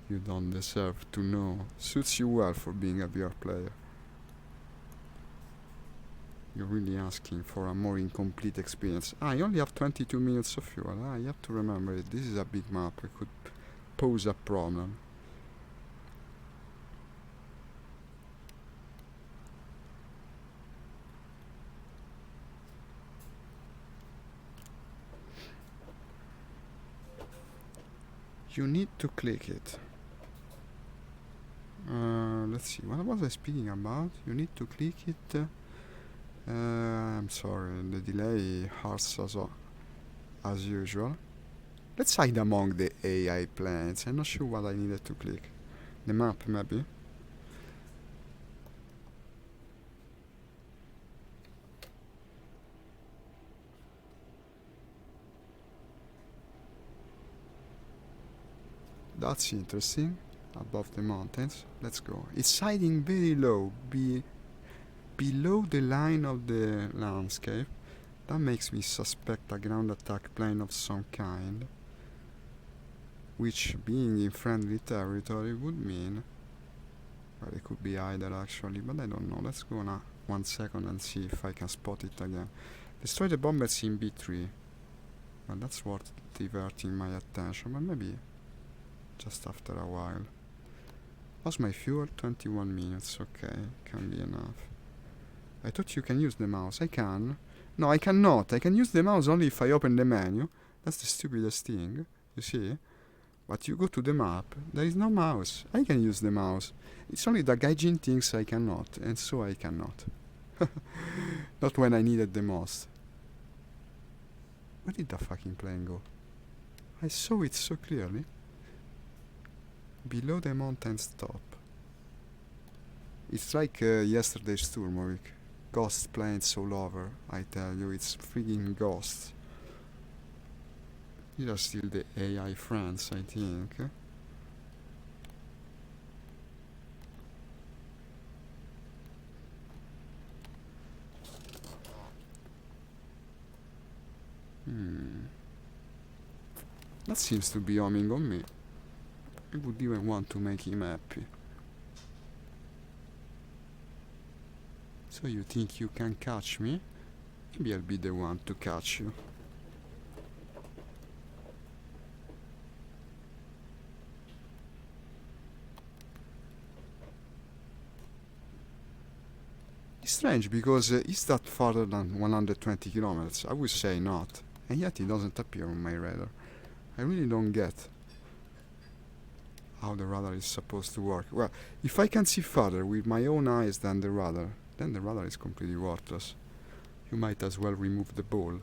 You don't deserve to know. Suits you well for being a VR player. You're really asking for a more incomplete experience. I only have 22 minutes of fuel. You have to remember it. This is a big map. It could pose a problem. You need to click it. Let's see, what was I speaking about? You need to click it. I'm sorry, the delay hurts us as usual. Let's hide among the AI planes. I'm not sure what I needed to click. The map, maybe? That's interesting. Above the mountains. Let's go. It's hiding very low, below the line of the landscape. That makes me suspect a ground attack plane of some kind. Which, being in friendly territory, would mean... Well, it could be either actually, but I don't know. Let's go now 1 second and see if I can spot it again. Destroy the bombers in B3. Well, that's worth diverting my attention, but maybe just after a while. What's my fuel? 21 minutes. Okay, can be enough. I thought you can use the mouse. I can. No, I cannot. I can use the mouse only if I open the menu. That's the stupidest thing. You see? But you go to the map. There is no mouse. I can use the mouse. It's only the Gaijin thinks I cannot. And so I cannot. Not when I need it the most. Where did the fucking plane go? I saw it so clearly. Below the mountain's top. It's like yesterday's Sturmovik. Ghost planes all over, I tell you, it's freaking ghosts. These are still the AI friends, I think. That seems to be humming on me. I would even want to make him happy. So you think you can catch me? Maybe I'll be the one to catch you. It's strange because is that farther than 120 kilometers? I would say not. And yet it doesn't appear on my radar. I really don't get how the radar is supposed to work. Well, if I can see further with my own eyes than the radar, then the radar is completely worthless. You might as well remove the ball.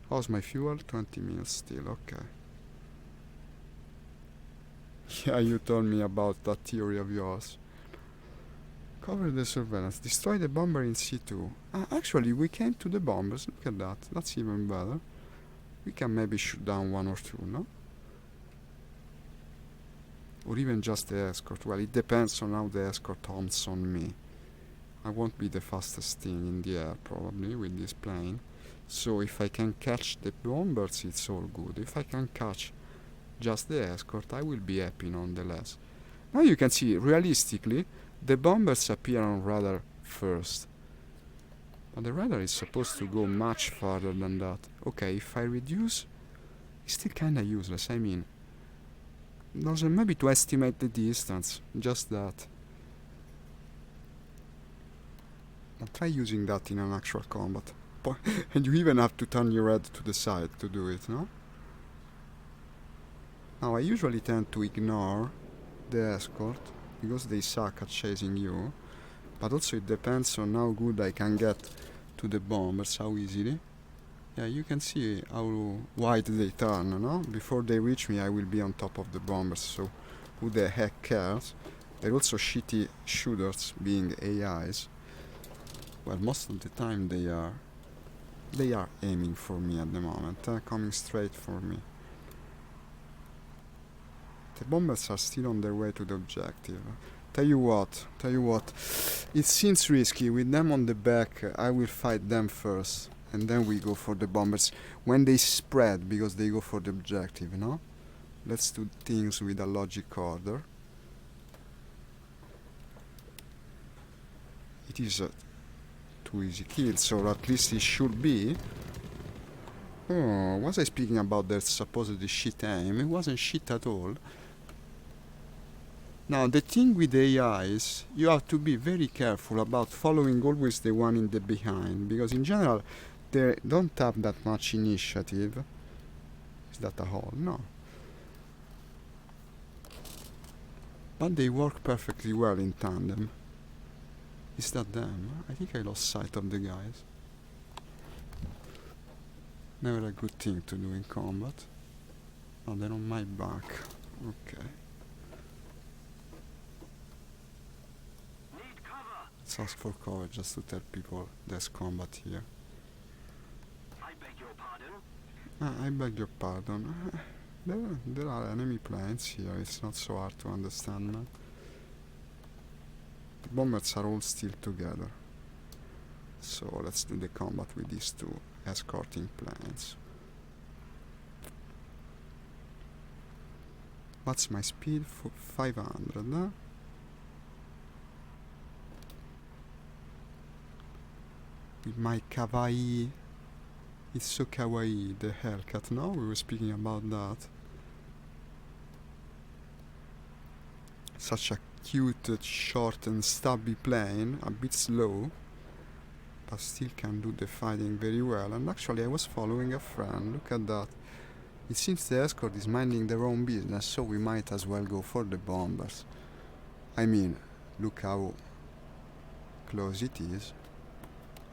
How's my fuel? 20 minutes still, okay. Yeah, you told me about that theory of yours. Cover the surveillance. Destroy the bomber in C2. Actually, we came to the bombers. Look at that. That's even better. We can maybe shoot down 1 or 2, no? Or even just the escort. Well, it depends on how the escort hunts on me. I won't be the fastest thing in the air, probably, with this plane. So if I can catch the bombers, it's all good. If I can catch just the escort, I will be happy nonetheless. Now you can see, realistically, the bombers appear on radar first. But the radar is supposed to go much farther than that. Okay, if I reduce, it's still kinda useless. I mean, doesn't maybe to estimate the distance, just that. I'll try using that in an actual combat. And you even have to turn your head to the side to do it, no? Now I usually tend to ignore the escort because they suck at chasing you, but also it depends on how good I can get to the bombers, how easily. Yeah, you can see how wide they turn, no? Before they reach me I will be on top of the bombers, so who the heck cares? They're also shitty shooters, being AIs. Well, most of the time they are aiming for me at the moment, coming straight for me. The bombers are still on their way to the objective. Tell you what, it seems risky. With them on the back, I will fight them first. and then we go for the bombers when they spread, because they go for the objective, no? Let's do things with a logic order. It is a too easy kill, so at least it should be. Oh, was I speaking about that supposedly shit aim? It wasn't shit at all. Now, the thing with AI is you have to be very careful about following always the one in the behind, because in general they don't have that much initiative. Is that a hole? No. But they work perfectly well in tandem. Is that them? I think I lost sight of the guys. Never a good thing to do in combat. Oh, they're on my back. Okay. Need cover. Let's ask for cover just to tell people there's combat here. I beg your pardon. I beg your pardon. There are enemy planes here, it's not so hard to understand now. The bombers are all still together. So let's do the combat with these two escorting planes. What's my speed? 500, huh? With my kawaii. It's so kawaii, the Hellcat. No, we were speaking about that. Such a cute, short and stubby plane, a bit slow, but still can do the fighting very well. And actually I was following a friend, look at that. It seems the escort is minding their own business, so we might as well go for the bombers. I mean, look how close it is.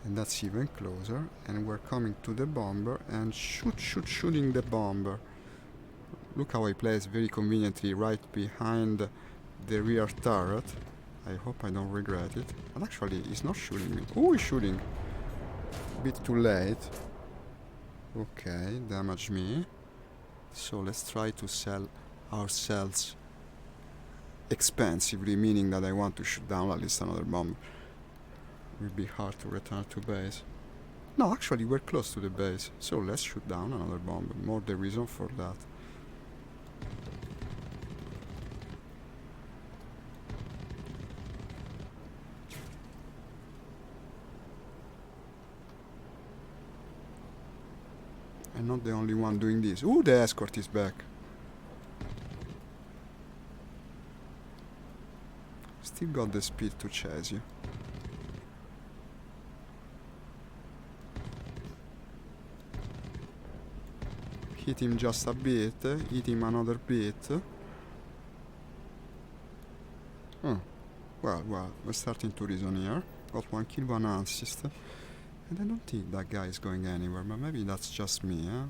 And that's even closer, and we're coming to the bomber and shooting the bomber. Look how I place very conveniently right behind the rear turret. I hope I don't regret it. But actually, he's not shooting me. Oh, he's shooting. A bit too late. Okay, damage me. So let's try to sell ourselves expensively, meaning that I want to shoot down at least another bomber. Will be hard to return to base. No, actually we're close to the base, so let's shoot down another bomb. More the reason for that. I'm not the only one doing this. Ooh, the escort is back. Still got the speed to chase you. Hit him just a bit, hit him another bit. Oh, well, we're starting to reason here. Got one kill, one assist. And I don't think that guy is going anywhere, but maybe that's just me, huh?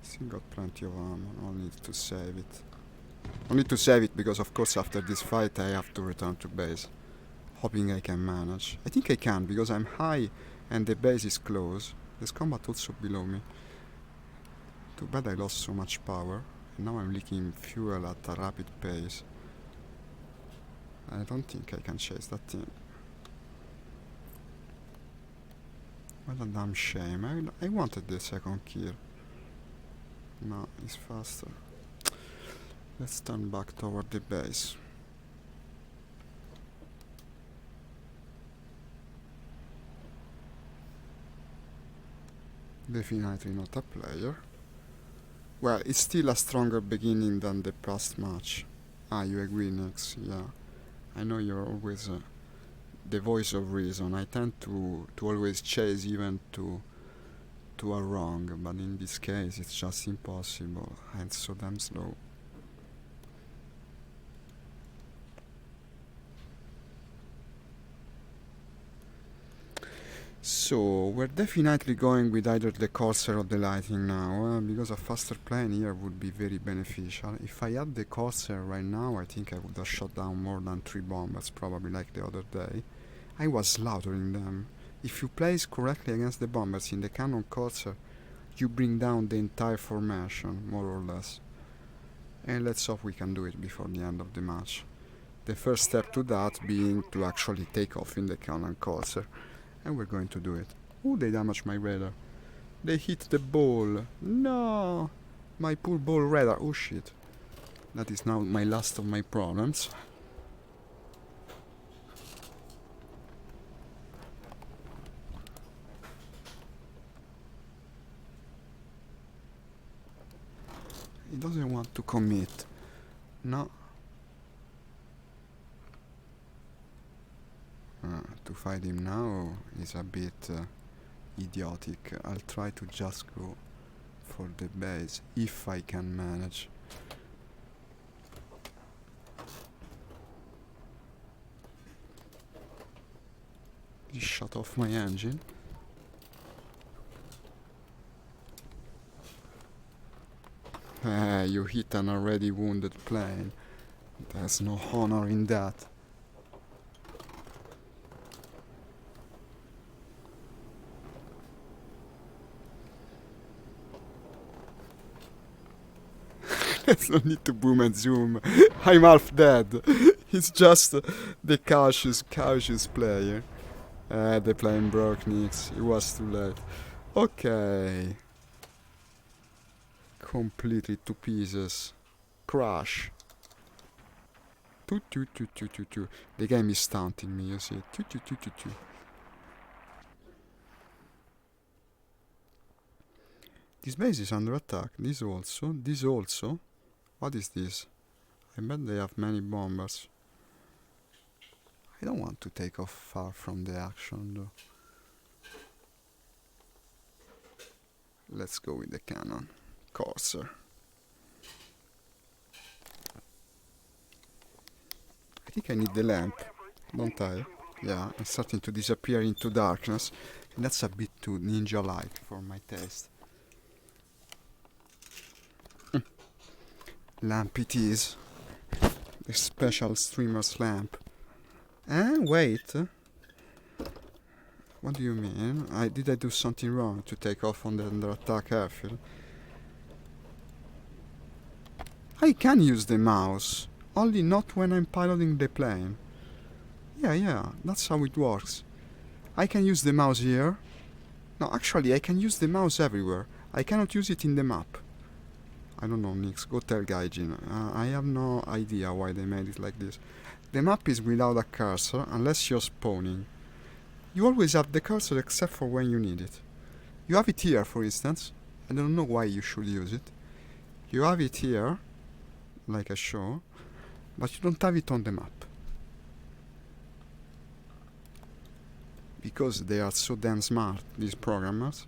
Still got plenty of ammo, I'll need to save it. I'll need to save it because of course after this fight I have to return to base. Hoping I can manage. I think I can because I'm high and the base is close. There's combat also below me. Too bad I lost so much power. And now I'm leaking fuel at a rapid pace. I don't think I can chase that thing. What a damn shame. I wanted the second kill. No, it's faster. Let's turn back toward the base. Definitely not a player. Well, it's still a stronger beginning than the past match. Ah, you agree, Nix? Yeah. I know you're always the voice of reason. I tend to always chase even to a wrong, but in this case it's just impossible and so damn slow. So we're definitely going with either the Corsair or the Lightning now, because a faster plane here would be very beneficial. If I had the Corsair right now, I think I would have shot down more than 3 bombers, probably like the other day. I was slaughtering them. If you place correctly against the bombers in the cannon corsair, you bring down the entire formation, more or less. And let's hope we can do it before the end of the match. The first step to that being to actually take off in the cannon corsair. And we're going to do it. Oh, they damaged my radar. They hit the ball. No! My poor ball radar. Oh shit. That is now my last of my problems. He doesn't want to commit. No. To fight him now is a bit idiotic. I'll try to just go for the base if I can manage. He shut off my engine. You hit an already wounded plane. There's no honor in that. There's no need to boom and zoom. I'm half dead. He's just the cautious player. The plane broke, Nix. It was too late. Okay. Completely to pieces. Crash. The game is taunting me, you see. This base is under attack. This also. What is this? I bet they have many bombers. I don't want to take off far from the action though. Let's go with the cannon. Corsair. I think I need the lamp, don't I? Yeah, I'm starting to disappear into darkness, and that's a bit too ninja-like for my taste. Lamp it is. The special streamer's lamp. Wait. What do you mean? Did I do something wrong to take off on the under attack airfield? I can use the mouse, only not when I'm piloting the plane. Yeah, that's how it works. I can use the mouse here. No, actually, I can use the mouse everywhere. I cannot use it in the map. I don't know, Nix, go tell Gaijin. I have no idea why they made it like this. The map is without a cursor, unless you're spawning. You always have the cursor except for when you need it. You have it here, for instance. I don't know why you should use it. You have it here, like I show, but you don't have it on the map. Because they are so damn smart, these programmers,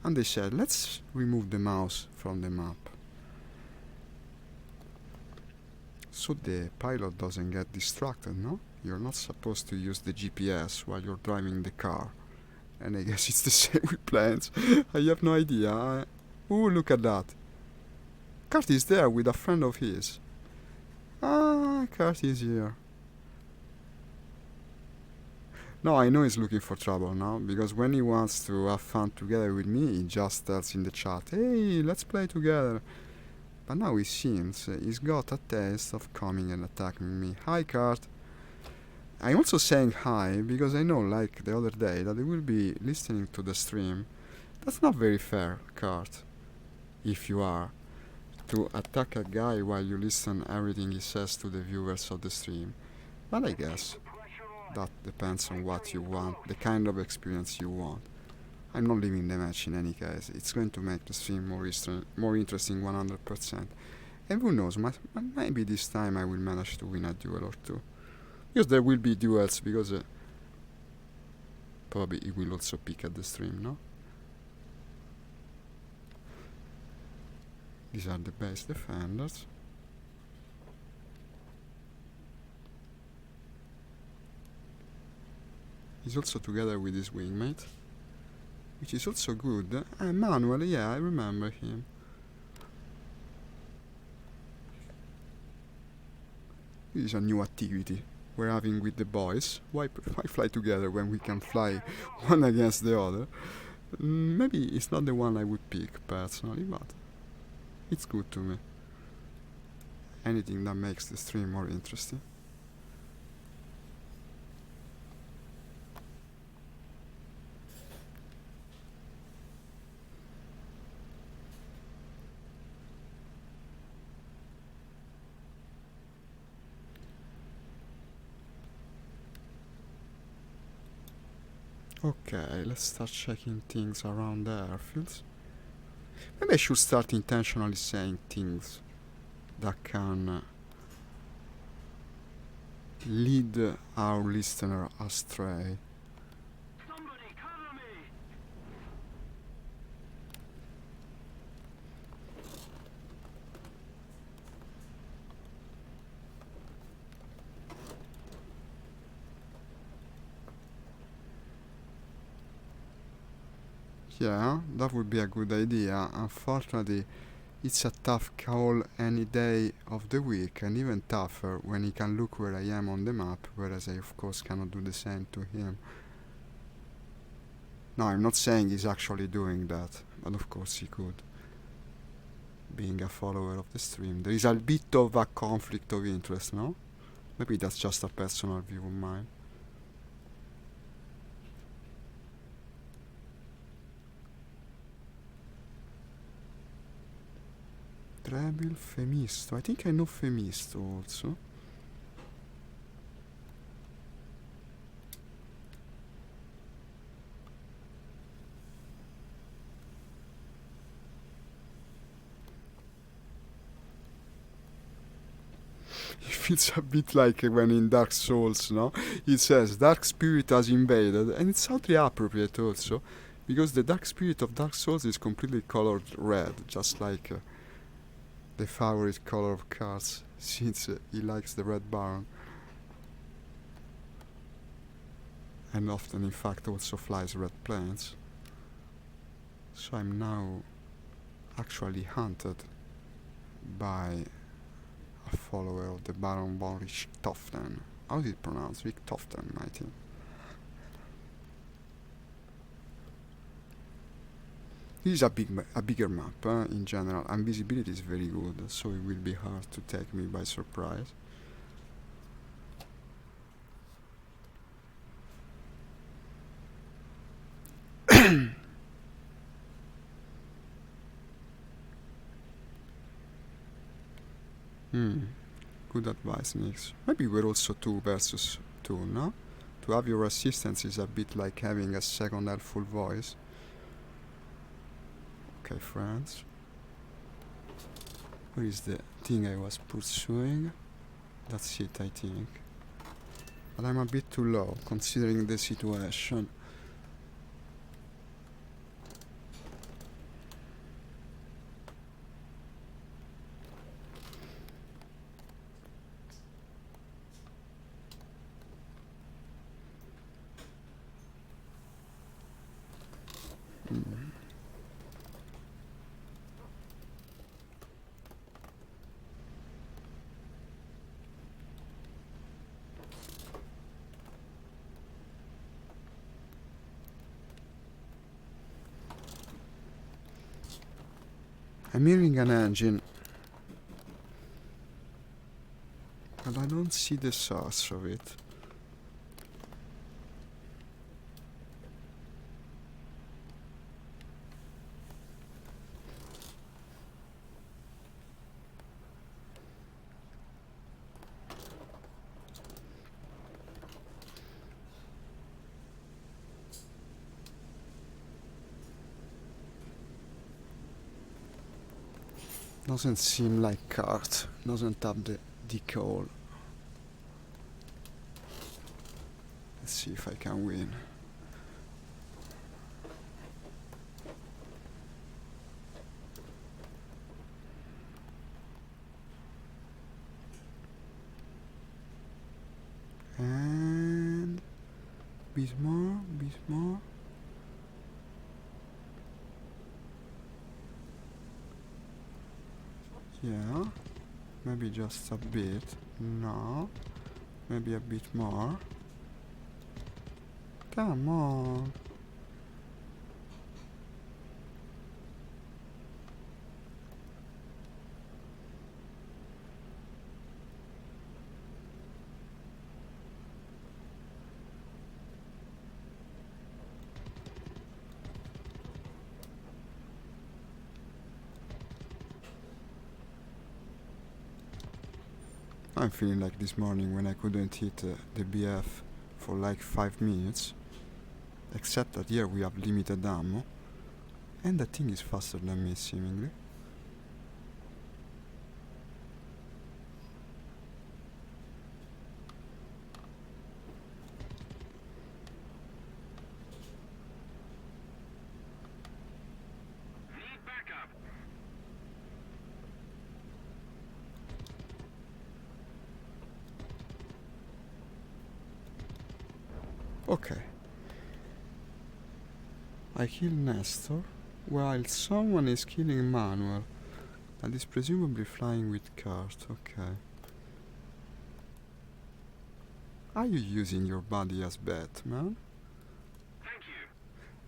and they said, let's remove the mouse from the map. So the pilot doesn't get distracted, no? You're not supposed to use the GPS while you're driving the car. And I guess it's the same with planes. I have no idea. Oh, look at that. Kurt is there with a friend of his. Kurt is here. No, I know he's looking for trouble now, because when he wants to have fun together with me, he just tells in the chat, hey, let's play together. But now it seems he's got a taste of coming and attacking me. Hi, Kurt. I'm also saying hi because I know, like the other day, that they will be listening to the stream. That's not very fair, Kurt, if you are, to attack a guy while you listen everything he says to the viewers of the stream. But I guess that depends on what you want, the kind of experience you want. I'm not leaving the match in any case. It's going to make the stream more interesting 100%. And who knows, maybe this time I will manage to win a duel or two. Because there will be duels, because probably he will also pick at the stream, no? These are the base defenders. He's also together with his wingmate, which is also good. Manuel, yeah, I remember him. This is a new activity. we're having with the boys. Why fly together when we can fly one against the other? Maybe it's not the one I would pick personally, but it's good to me. Anything that makes the stream more interesting. Okay, let's start checking things around the airfields. Maybe I should start intentionally saying things that can lead our listener astray. Somebody cover me! Yeah, that would be a good idea. Unfortunately, it's a tough call any day of the week, and even tougher when he can look where I am on the map, whereas I of course cannot do the same to him. No, I'm not saying he's actually doing that, but of course he could. Being a follower of the stream, there is a bit of a conflict of interest, no? Maybe that's just a personal view of mine. Treble Femisto. I think I know Femisto also. It feels a bit like when in Dark Souls, no? It says Dark Spirit has invaded, and it's oddly appropriate also, because the Dark Spirit of Dark Souls is completely colored red, just like the favorite color of cards, since he likes the Red Baron. And often, in fact, also flies red planes. So I'm now actually hunted by a follower of the Baron von Richthofen. How is it pronounced? Richthofen, I think. This is a bigger map in general, and visibility is very good, so it will be hard to take me by surprise. Good advice, Nix. Maybe we're also 2 versus 2, no? To have your assistance is a bit like having a second helpful voice. Okay, friends. Where is the thing I was pursuing? That's it, I think. But I'm a bit too low, considering the situation. I'm hearing an engine, but I don't see the source of it. Doesn't seem like cart. Doesn't have the decal. Let's see if I can win. And Bismarck. Yeah, maybe just a bit. No. Maybe a bit more. Come on. I'm feeling like this morning when I couldn't hit the BF for like 5 minutes. Except that here we have limited ammo. And the thing is faster than me, seemingly. Need backup. Okay. I kill Nestor, while someone is killing Manuel, and is presumably flying with Kurt. Okay. Are you using your body as Batman? Thank you.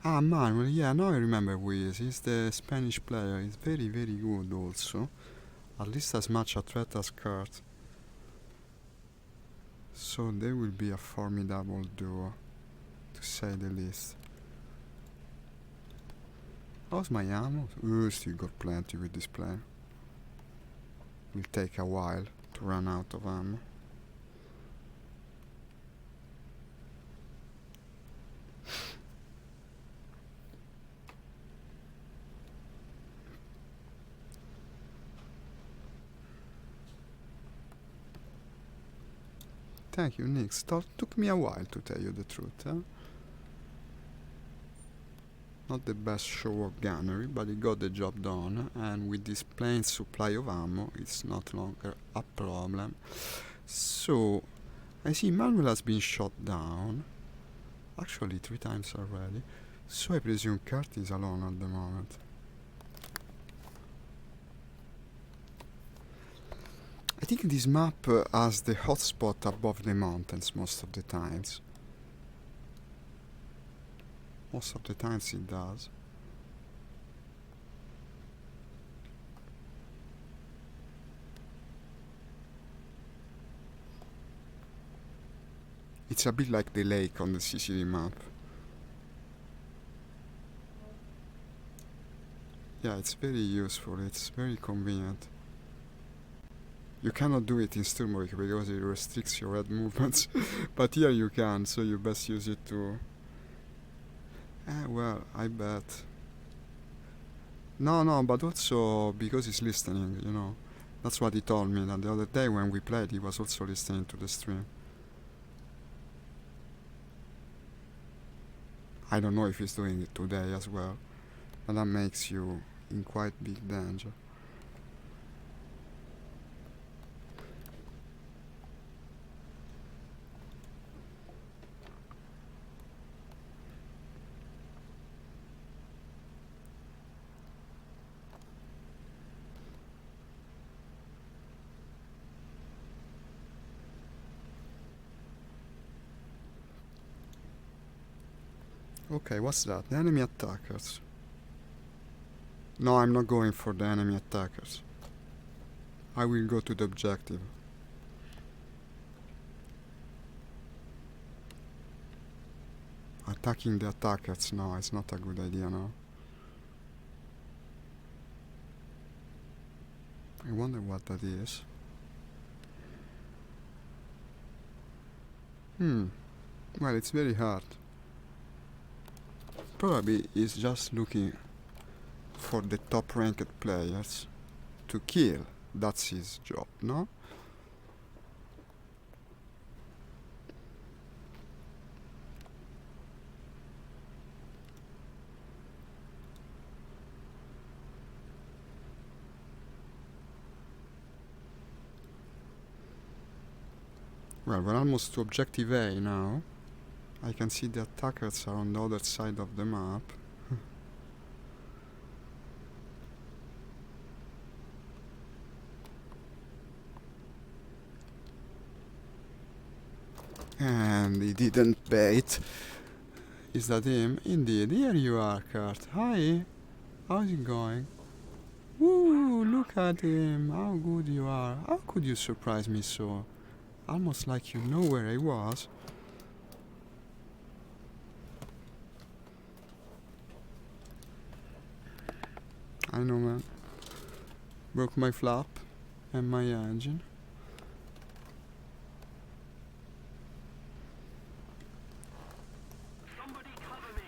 Ah, Manuel, yeah, now I remember who he is. He's the Spanish player. He's very, very good also. At least as much a threat as Kurt. So they will be a formidable duo, to say the least. How's my ammo? Still got plenty with this plane. Will take a while to run out of ammo. Thank you, Nick. Took me a while to tell you the truth, huh? Not the best show of gunnery, but it got the job done, and with this plain supply of ammo, it's not longer a problem. So, I see Manuel has been shot down. Actually, 3 times already. So I presume Kurt is alone at the moment. I think this map has the hotspot above the mountains most of the times. Most of the times it does. It's a bit like the lake on the Sicily map. Yeah, it's very useful, it's very convenient. You cannot do it in Sturmovik because it restricts your head movements, but here you can, so you best use it to... well, I bet. No, but also because he's listening, you know. That's what he told me, that the other day when we played, he was also listening to the stream. I don't know if he's doing it today as well, but that makes you in quite big danger. Okay, what's that? The enemy attackers. No, I'm not going for the enemy attackers. I will go to the objective. Attacking the attackers, no, it's not a good idea, no. I wonder what that is. Well, it's very hard. Probably he's just looking for the top ranked players to kill. That's his job, no? Well, we're almost to objective A now. I can see the attackers are on the other side of the map. and he didn't bait. Is that him? Indeed, here you are, Kurt. Hi, how's it going? Woo, look at him, how good you are. How could you surprise me so? Almost like you know where I was. I know, man. Broke my flap and my engine. Somebody cover me.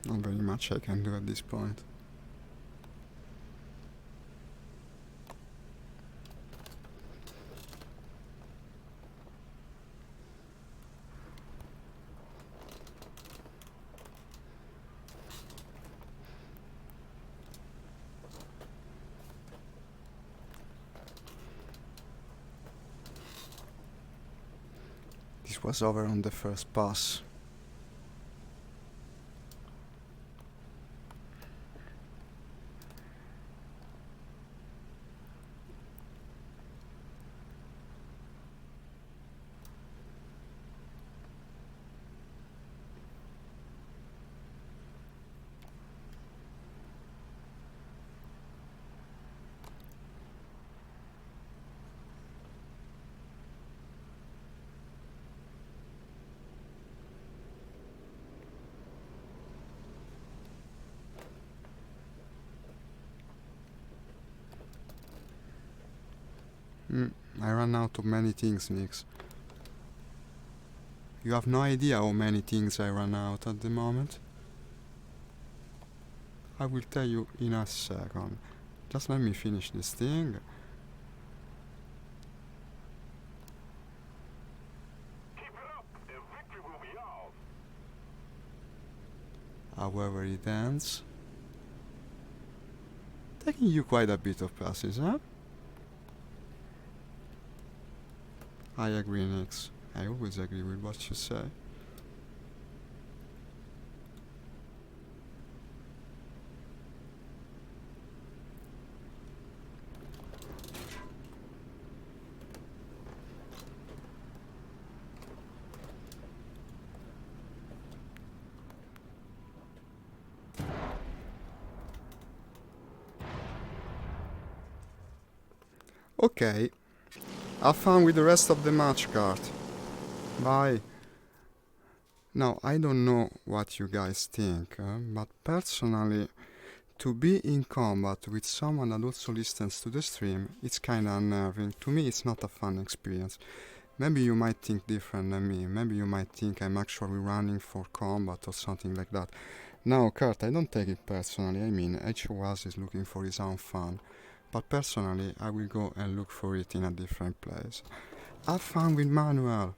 Not very much I can do at this point. This was over on the first pass. I ran out of many things, Nix. You have no idea how many things I ran out at the moment. I will tell you in a second. Just let me finish this thing. Keep it up, and victory will be ours. However it ends. Taking you quite a bit of passes, huh? I agree, Nix. I always agree with what you say. Okay. Have fun with the rest of the match, Kurt. Bye. Now, I don't know what you guys think, but personally, to be in combat with someone that also listens to the stream, it's kinda unnerving. To me, it's not a fun experience. Maybe you might think different than me. Maybe you might think I'm actually running for combat or something like that. Now, Kurt, I don't take it personally. I mean, each of us is looking for his own fun. But personally, I will go and look for it in a different place. Have fun with Manuel.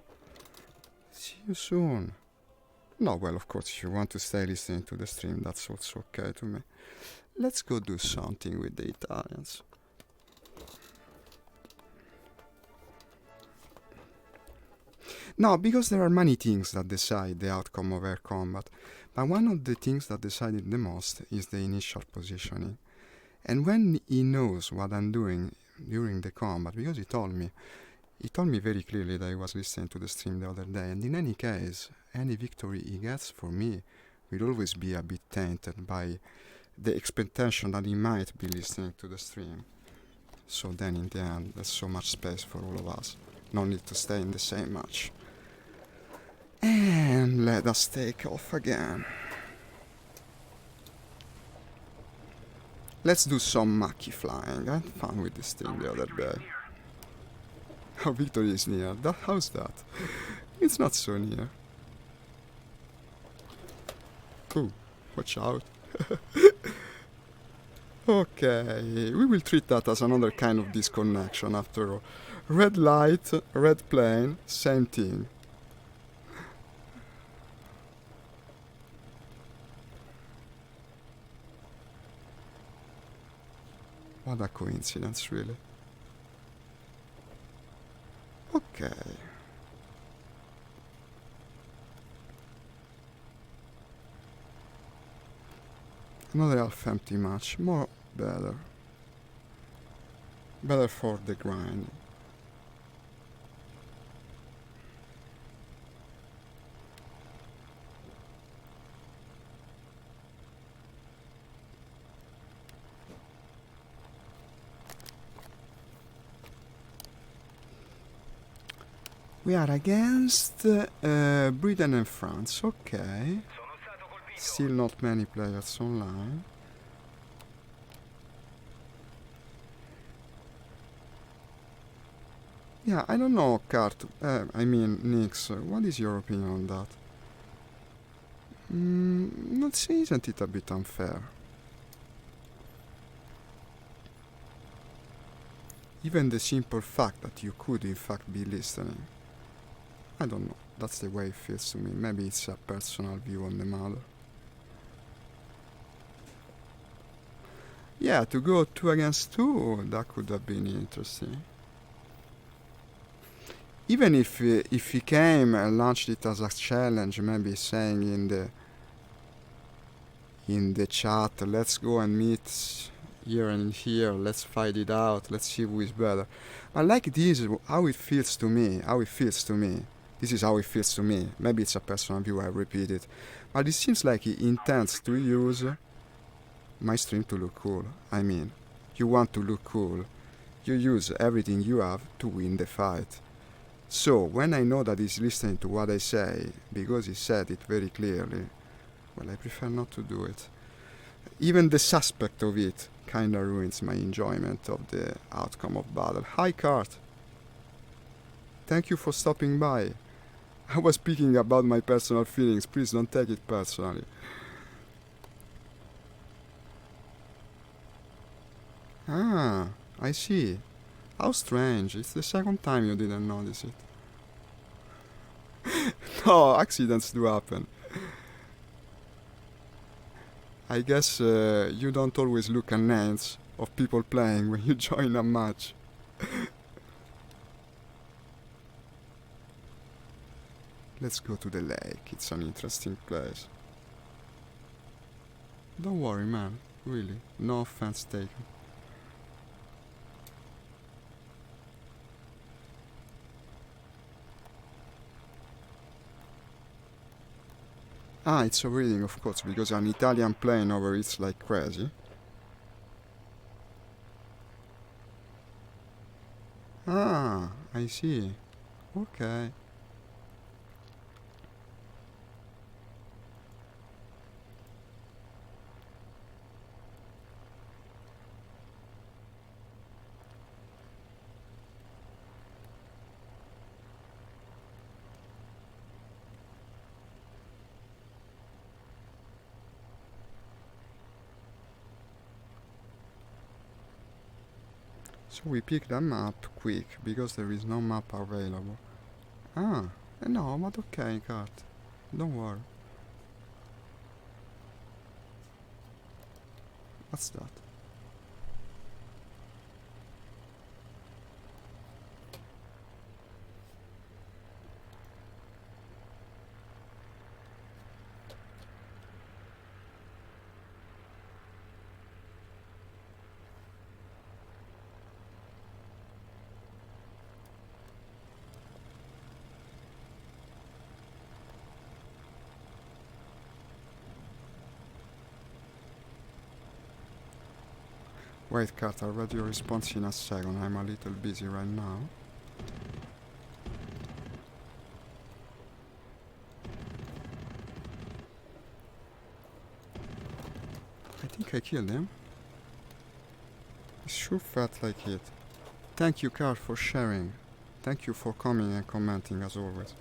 See you soon. No, well, of course, if you want to stay listening to the stream, that's also okay to me. Let's go do something with the Italians. No, because there are many things that decide the outcome of air combat, but one of the things that decided the most is the initial positioning. And when he knows what I'm doing during the combat, because he told me very clearly that he was listening to the stream the other day, and in any case, any victory he gets for me will always be a bit tainted by the expectation that he might be listening to the stream. So then in the end, there's so much space for all of us. No need to stay in the same match. And let us take off again. Let's do some Maki flying. I had fun with this thing the other day. Our victory is near. How's that? It's not so near. Ooh, watch out. Okay, we will treat that as another kind of disconnection after all. Red light, red plane, same thing. What a coincidence, really. Okay. Another half empty match, more better. Better for the grind. We are against Britain and France, okay. Still not many players online. Yeah, I don't know, Nix, what is your opinion on that? Isn't it a bit unfair? Even the simple fact that you could in fact be listening. I don't know, that's the way it feels to me. Maybe it's a personal view on the matter. Yeah, to go 2 against 2, that could have been interesting. Even if he came and launched it as a challenge, maybe saying in the chat, let's go and meet here and here, let's fight it out, let's see who is better. I like this, how it feels to me. This is how it feels to me. Maybe it's a personal view, I repeat it. But it seems like he intends to use my stream to look cool. I mean, you want to look cool. You use everything you have to win the fight. So, when I know that he's listening to what I say, because he said it very clearly, well, I prefer not to do it. Even the suspect of it kinda ruins my enjoyment of the outcome of battle. Hi, Cart. Thank you for stopping by. I was speaking about my personal feelings. Please don't take it personally. Ah, I see. How strange. It's the second time you didn't notice it. No, accidents do happen. I guess you don't always look at names of people playing when you join a match. Let's go to the lake. It's an interesting place. Don't worry, man. Really. No offense taken. Ah, it's overheating, of course, because an Italian plane overheats like crazy. Ah, I see. Okay. So we pick the map quick, because there is no map available. Ah, no, but okay, cat. Don't worry. What's that? Wait, Kat, I'll read your response in a second. I'm a little busy right now. I think I killed him. It sure felt like it. Thank you, Kat, for sharing. Thank you for coming and commenting as always.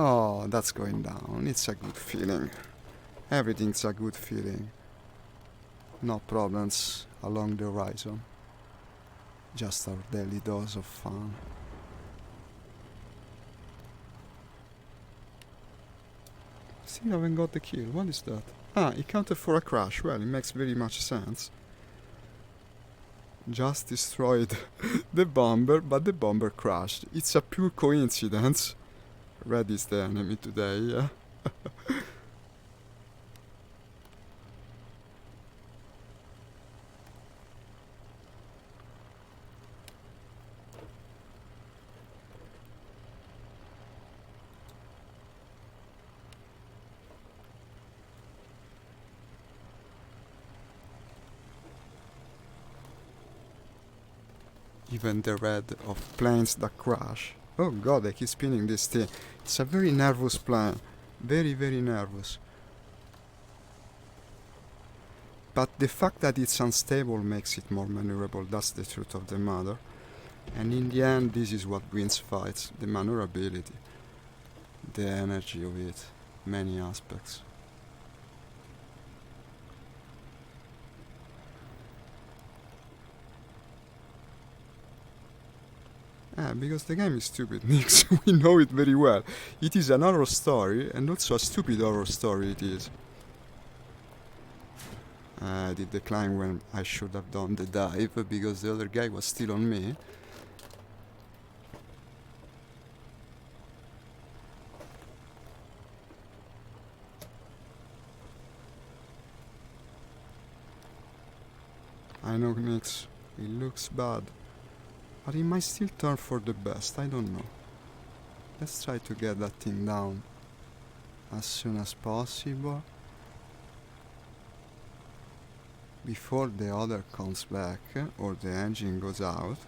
Oh, that's going down. It's a good feeling. Everything's a good feeling. No problems along the horizon. Just our daily dose of fun. Still haven't got the kill. What is that? Ah, it counted for a crash. Well, it makes very much sense. Just destroyed the bomber, but the bomber crashed. It's a pure coincidence. Red is the enemy today, yeah? Even the red of planes that crash. Oh god, I keep spinning this thing. It's a very nervous plane. Very, very nervous. But the fact that it's unstable makes it more maneuverable. That's the truth of the matter. And in the end, this is what wins fights. The maneuverability. The energy of it. Many aspects. Because the game is stupid, Nix. We know it very well. It is an horror story, and also a stupid horror story it is. I did the climb when I should have done the dive, because the other guy was still on me. I know, Nix. It looks bad. But it might still turn for the best, I don't know. Let's try to get that thing down as soon as possible. Before the other comes back, or the engine goes out.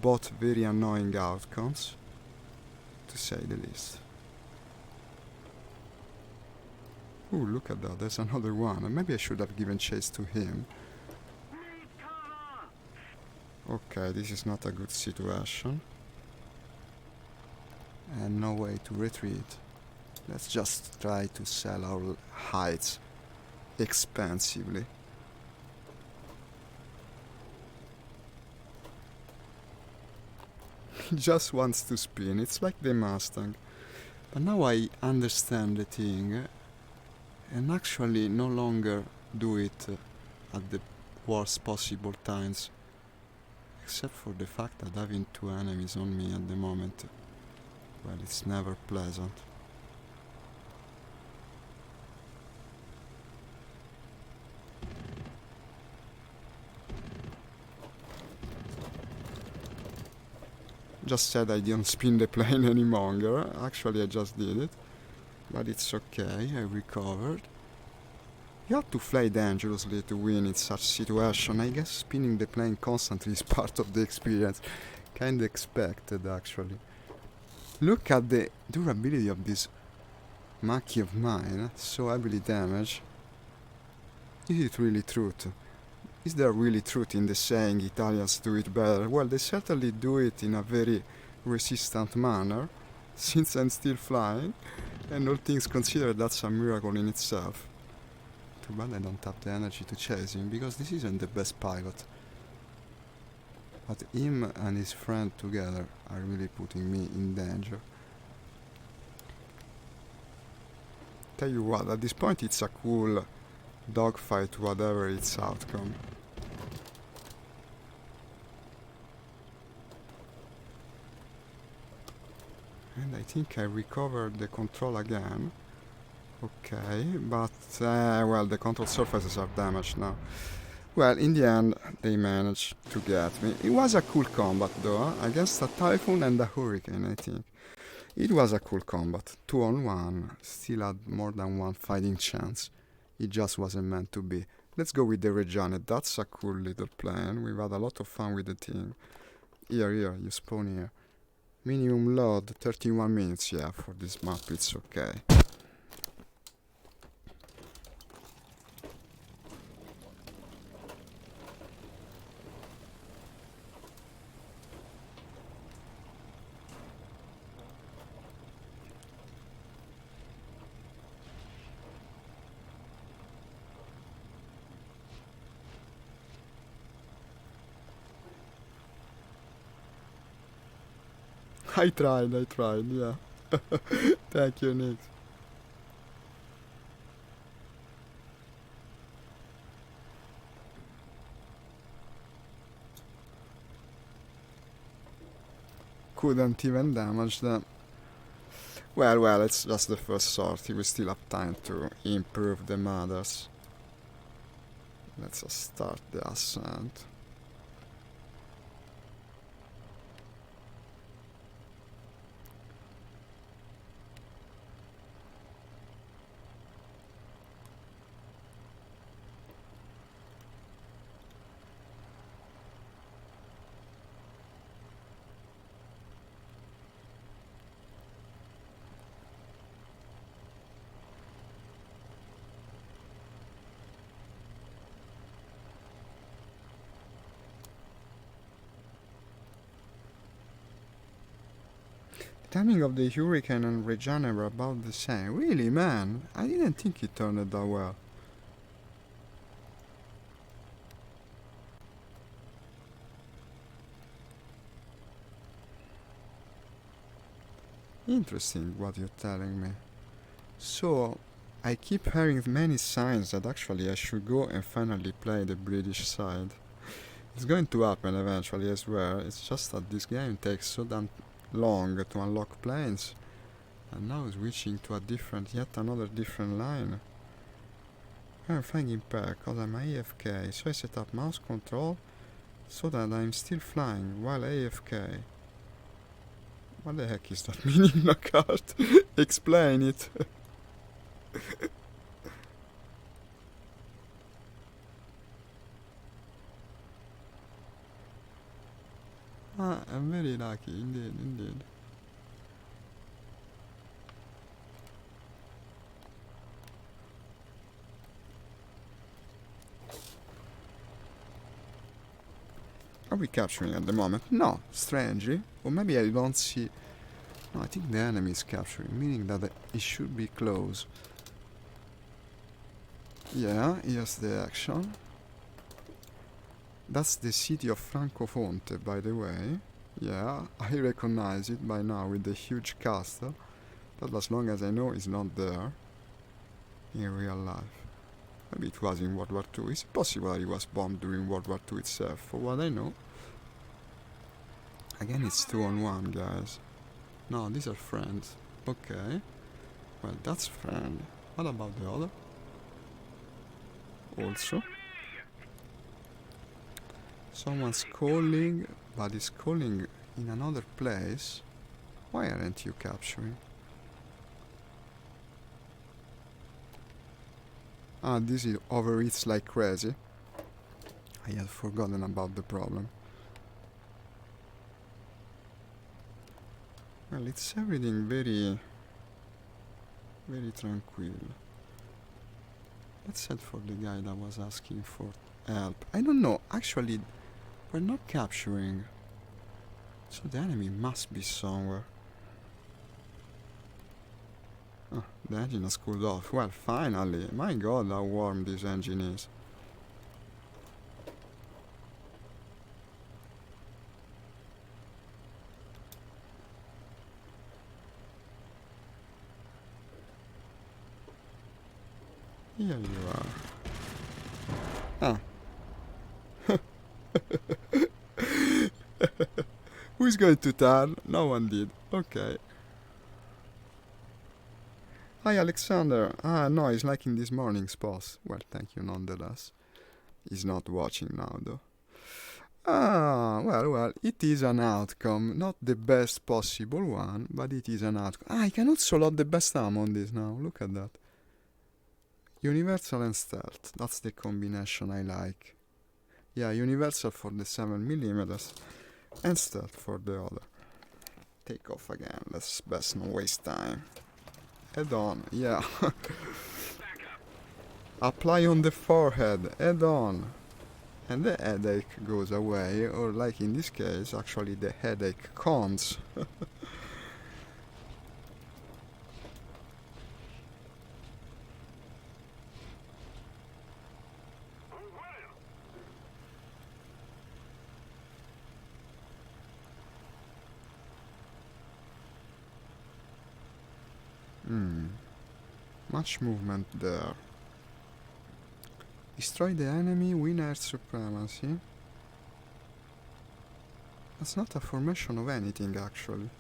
Both very annoying outcomes, to say the least. Ooh, look at that, there's another one. Maybe I should have given chase to him. Okay, this is not a good situation. And no way to retreat. Let's just try to sell our hides expensively. He just wants to spin, it's like the Mustang. But now I understand the thing and actually no longer do it at the worst possible times. Except for the fact that having two enemies on me at the moment, well, it's never pleasant. Just said I didn't spin the plane any longer. Actually, I just did it. But it's okay, I recovered. You have to fly dangerously to win in such situation. I guess spinning the plane constantly is part of the experience. Kinda expected, actually. Look at the durability of this Macchi of mine, so heavily damaged. Is it really truth? Is there really truth in the saying Italians do it better? Well, they certainly do it in a very resistant manner, since I'm still flying, and all things considered, that's a miracle in itself. Too bad I don't have the energy to chase him, because this isn't the best pilot. But him and his friend together are really putting me in danger. Tell you what, at this point it's a cool dogfight, whatever its outcome. And I think I recovered the control again. Okay, but well, the control surfaces are damaged now. Well, in the end, they managed to get me. It was a cool combat though, against a typhoon and a hurricane, I think. It was a cool combat. 2-on-1, still had more than one fighting chance. It just wasn't meant to be. Let's go with the Reggiane. That's a cool little plan. We've had a lot of fun with the team. Here, you spawn here. Minimum load, 31 minutes. Yeah, for this map it's okay. I tried, yeah. Thank you, Nick. Couldn't even damage them. Well, it's just the first sortie. We still have time to improve the mothers. Let's just start the ascent. Timing of the Hurricane and Reggiane were about the same. Really, man? I didn't think it turned out well. Interesting what you're telling me. So, I keep hearing many signs that actually I should go and finally play the British side. It's going to happen eventually, I swear. It's just that this game takes so damn long to unlock planes, and now switching to yet another different line. I'm flying impaired cause I'm AFK, so I set up mouse control so that I'm still flying while AFK. What the heck is that meaning, Knockout? Explain it. I'm very lucky, indeed. Are we capturing at the moment? No, strangely. Or maybe I don't see... No, I think the enemy is capturing, meaning that it should be close. Yeah, here's the action. That's the city of Francofonte, by the way. Yeah, I recognize it by now with the huge castle that, as long as I know, is not there in real life. Maybe it was in World War II. It's possible that it was bombed during World War II itself, for what I know. Again, it's 2-on-1, guys. No, these are friends. Okay. Well, that's friend. What about the other? Also. Someone's calling, but is calling in another place. Why aren't you capturing? Ah, this is overeats like crazy. I had forgotten about the problem. Well, it's everything very tranquil. Let's head for the guy that was asking for help. I don't know, actually, we're not capturing. So the enemy must be somewhere. Oh, the engine has cooled off. Well, finally. My god, how warm this engine is. Here you are. Ah. Who's going to turn? No one did. Okay. Hi, Alexander. Ah, no, he's liking this morning's post. Well, thank you nonetheless. He's not watching now, though. Ah, well, it is an outcome. Not the best possible one, but it is an outcome. Ah, I can also load the best ammo on this now. Look at that. Universal and stealth. That's the combination I like. Yeah, universal for the 7mm and stealth for the other. Take off again. Let's best not waste time. Head on, yeah. Apply on the forehead. Head on. And the headache goes away, or like in this case, actually the headache comes. Much movement there. Destroy the enemy, win air supremacy. That's not a formation of anything actually.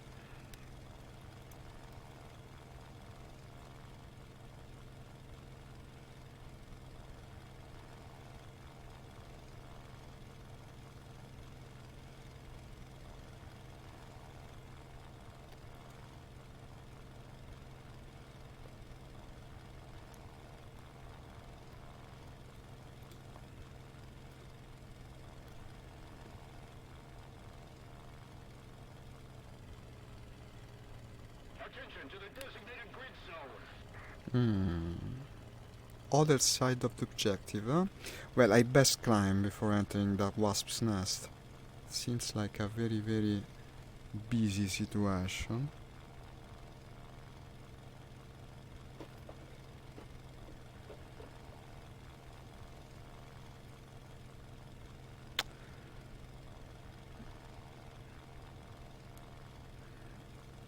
Attention to the designated grid zone. Other side of the objective, huh? Well, I best climb before entering that wasp's nest. Seems like a very, very busy situation.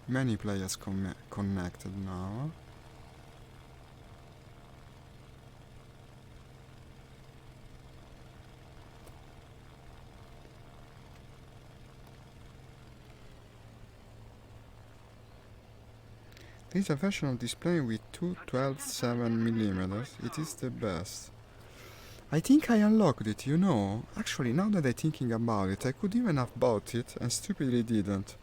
Many players connected now. There is a version of display with two 12.7mm. It is the best. I think I unlocked it, you know. Actually, now that I'm thinking about it, I could even have bought it and stupidly didn't.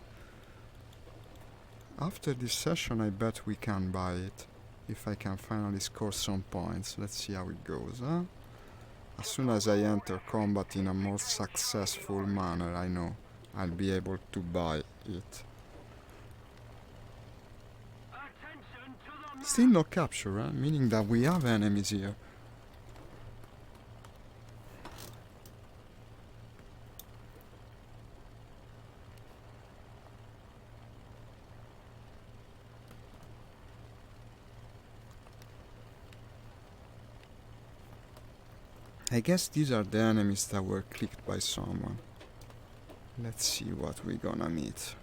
After this session, I bet we can buy it. If I can finally score some points. Let's see how it goes, huh? As soon as I enter combat in a more successful manner, I know I'll be able to buy it. Attention to the Still no capture, huh? Meaning that we have enemies here. I guess these are the enemies that were clicked by someone. Let's see what we're gonna meet.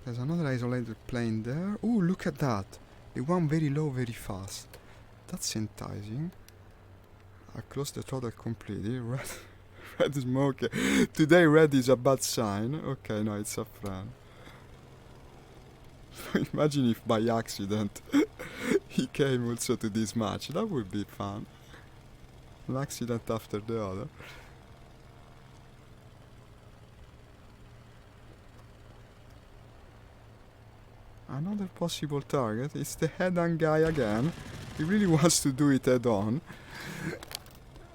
There's another isolated plane there. Oh, look at that! The one very low, very fast. That's enticing. I closed the throttle completely. Red, red smoke. Today red is a bad sign. Okay, no, it's a friend. Imagine if by accident he came also to this match. That would be fun. An accident after the other. Another possible target. It's the head-on guy again. He really wants to do it head-on.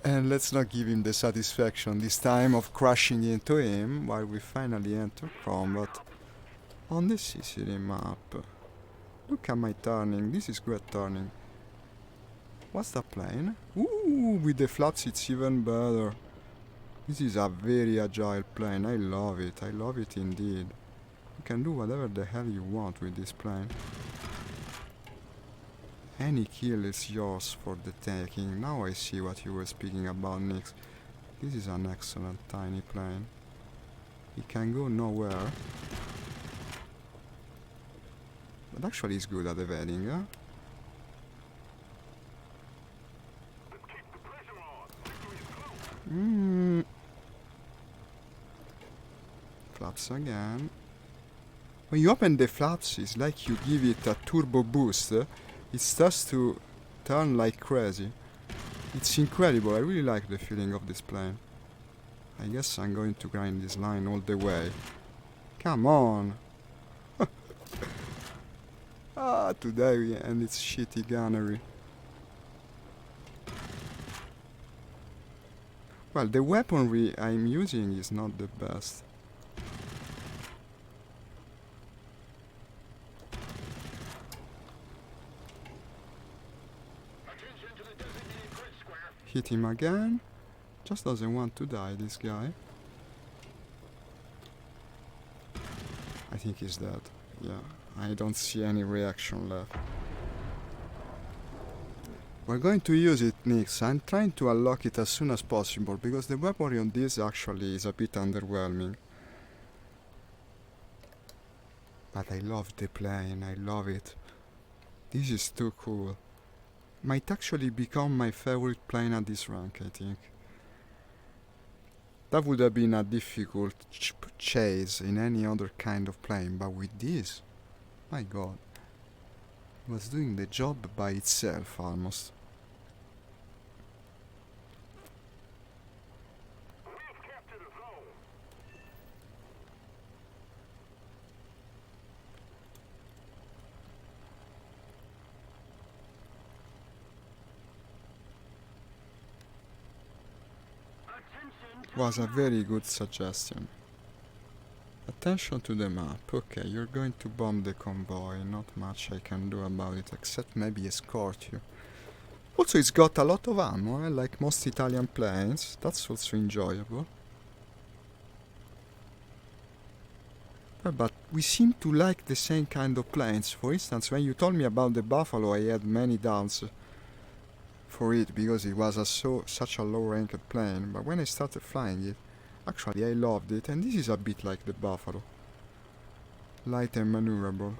And let's not give him the satisfaction this time of crashing into him while we finally enter combat on the Sicily map. Look at my turning. This is great turning. What's that plane? Ooh, with the flaps it's even better. This is a very agile plane. I love it. I love it indeed. You can do whatever the hell you want with this plane. Any kill is yours for the taking. Now I see what you were speaking about, Nix. This is an excellent tiny plane. It can go nowhere. But actually it's good at evading, huh? Let's keep the pressure on. Victory is close. Flaps again. When you open the flaps, it's like you give it a turbo boost. It starts to turn like crazy. It's incredible. I really like the feeling of this plane. I guess I'm going to grind this line all the way. Come on! Ah, today we end its shitty gunnery. Well, the weaponry I'm using is not the best. Attention to the designated grid square. Hit him again. Just doesn't want to die, this guy. I think he's dead. Yeah, I don't see any reaction left. We're going to use it, Nix. I'm trying to unlock it as soon as possible because the weaponry on this actually is a bit underwhelming. But I love the plane, I love it. This is too cool. Might actually become my favorite plane at this rank, I think. That would have been a difficult chase in any other kind of plane, but with this, my god, it was doing the job by itself almost. We have captured a zone. Attention to Was a very good suggestion. Attention to the map. Okay, you're going to bomb the convoy. Not much I can do about it except maybe escort you. Also, it's got a lot of ammo, like most Italian planes. That's also enjoyable. But we seem to like the same kind of planes. For instance, when you told me about the Buffalo, I had many doubts for it because it was such a low-ranked plane. But when I started flying it, actually I loved it, and this is a bit like the Buffalo. Light and maneuverable.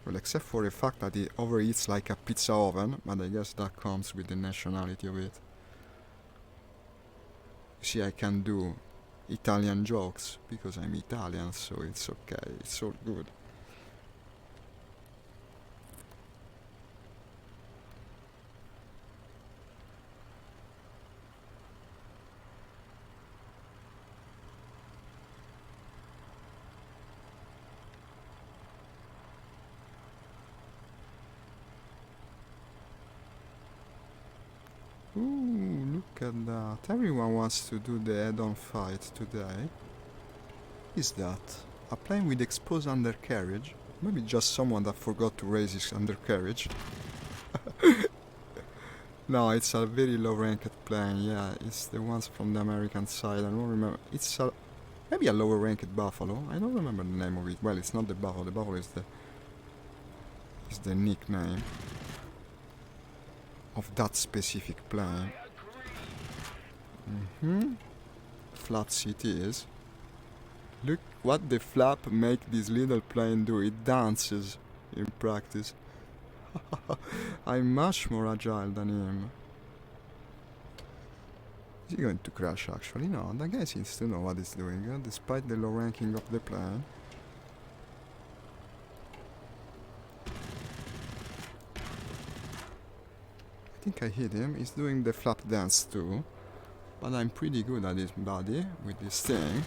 Well, except for the fact that it overheats like a pizza oven, but I guess that comes with the nationality of it. You see, I can do Italian jokes because I'm Italian, so it's okay, it's all good. Ooh, look at that. Everyone wants to do the head-on fight today. Is that a plane with exposed undercarriage? Maybe just someone that forgot to raise his undercarriage. No, it's a very low-ranked plane. Yeah, it's the ones from the American side. I don't remember. It's maybe a lower-ranked Buffalo. I don't remember the name of it. Well, it's not the Buffalo. The Buffalo is the nickname of that specific plane. Flat seat is. Look what the flap make this little plane do. It dances in practice. I'm much more agile than him. Is he going to crash actually? No, the guy seems to know what he's doing, despite the low ranking of the plane. I think I hit him. He's doing the flap dance too. But I'm pretty good at his body with this thing.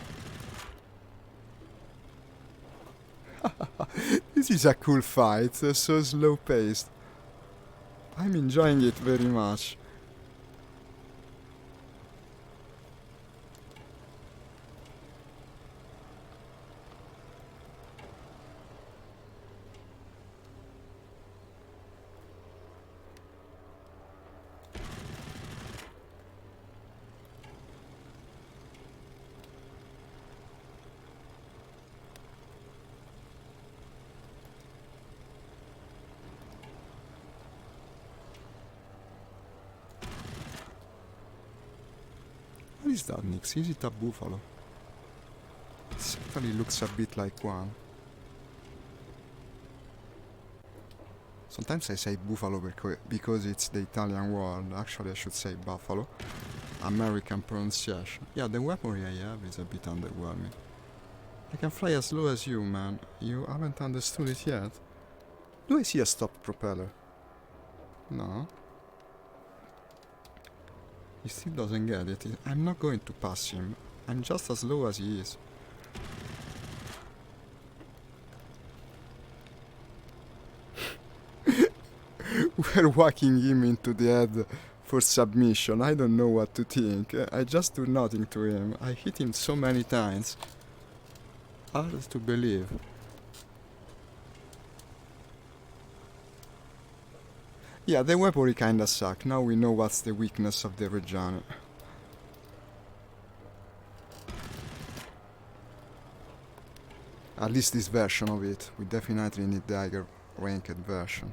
This is a cool fight, so slow paced. I'm enjoying it very much. What is that, Nix? Is it a buffalo? It certainly looks a bit like one. Sometimes I say buffalo because it's the Italian word. Actually, I should say buffalo. American pronunciation. Yeah, the weaponry I have is a bit underwhelming. I can fly as low as you, man. You haven't understood it yet. Do I see a stopped propeller? No. He still doesn't get it. I'm not going to pass him. I'm just as low as he is. We're whacking him into the head for submission. I don't know what to think. I just do nothing to him. I hit him so many times. Hard to believe. Yeah, the weaponry kinda suck. Now we know what's the weakness of the Reggiano. At least this version of it. We definitely need the higher ranked version.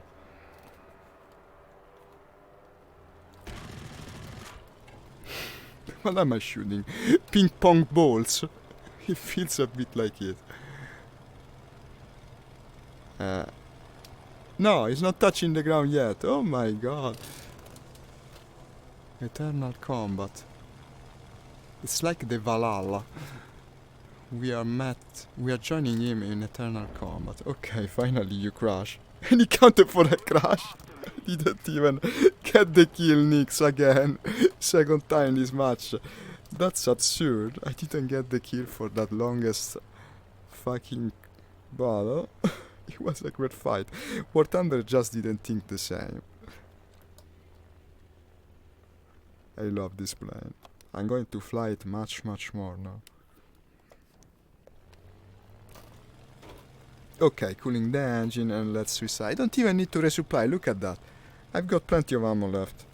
What am I shooting? Ping pong balls? It feels a bit like it. No, it's not touching the ground yet. Oh my god. Eternal combat. It's like the Valhalla. We are joining him in eternal combat. Okay, finally you crash. And he counted for a crash. I didn't even get the kill, Nyx, again. Second time this match. That's absurd. I didn't get the kill for that longest fucking battle. It was a great fight. War Thunder just didn't think the same. I love this plane. I'm going to fly it much more now. Okay, cooling the engine and let's suicide. I don't even need to resupply, look at that. I've got plenty of ammo left.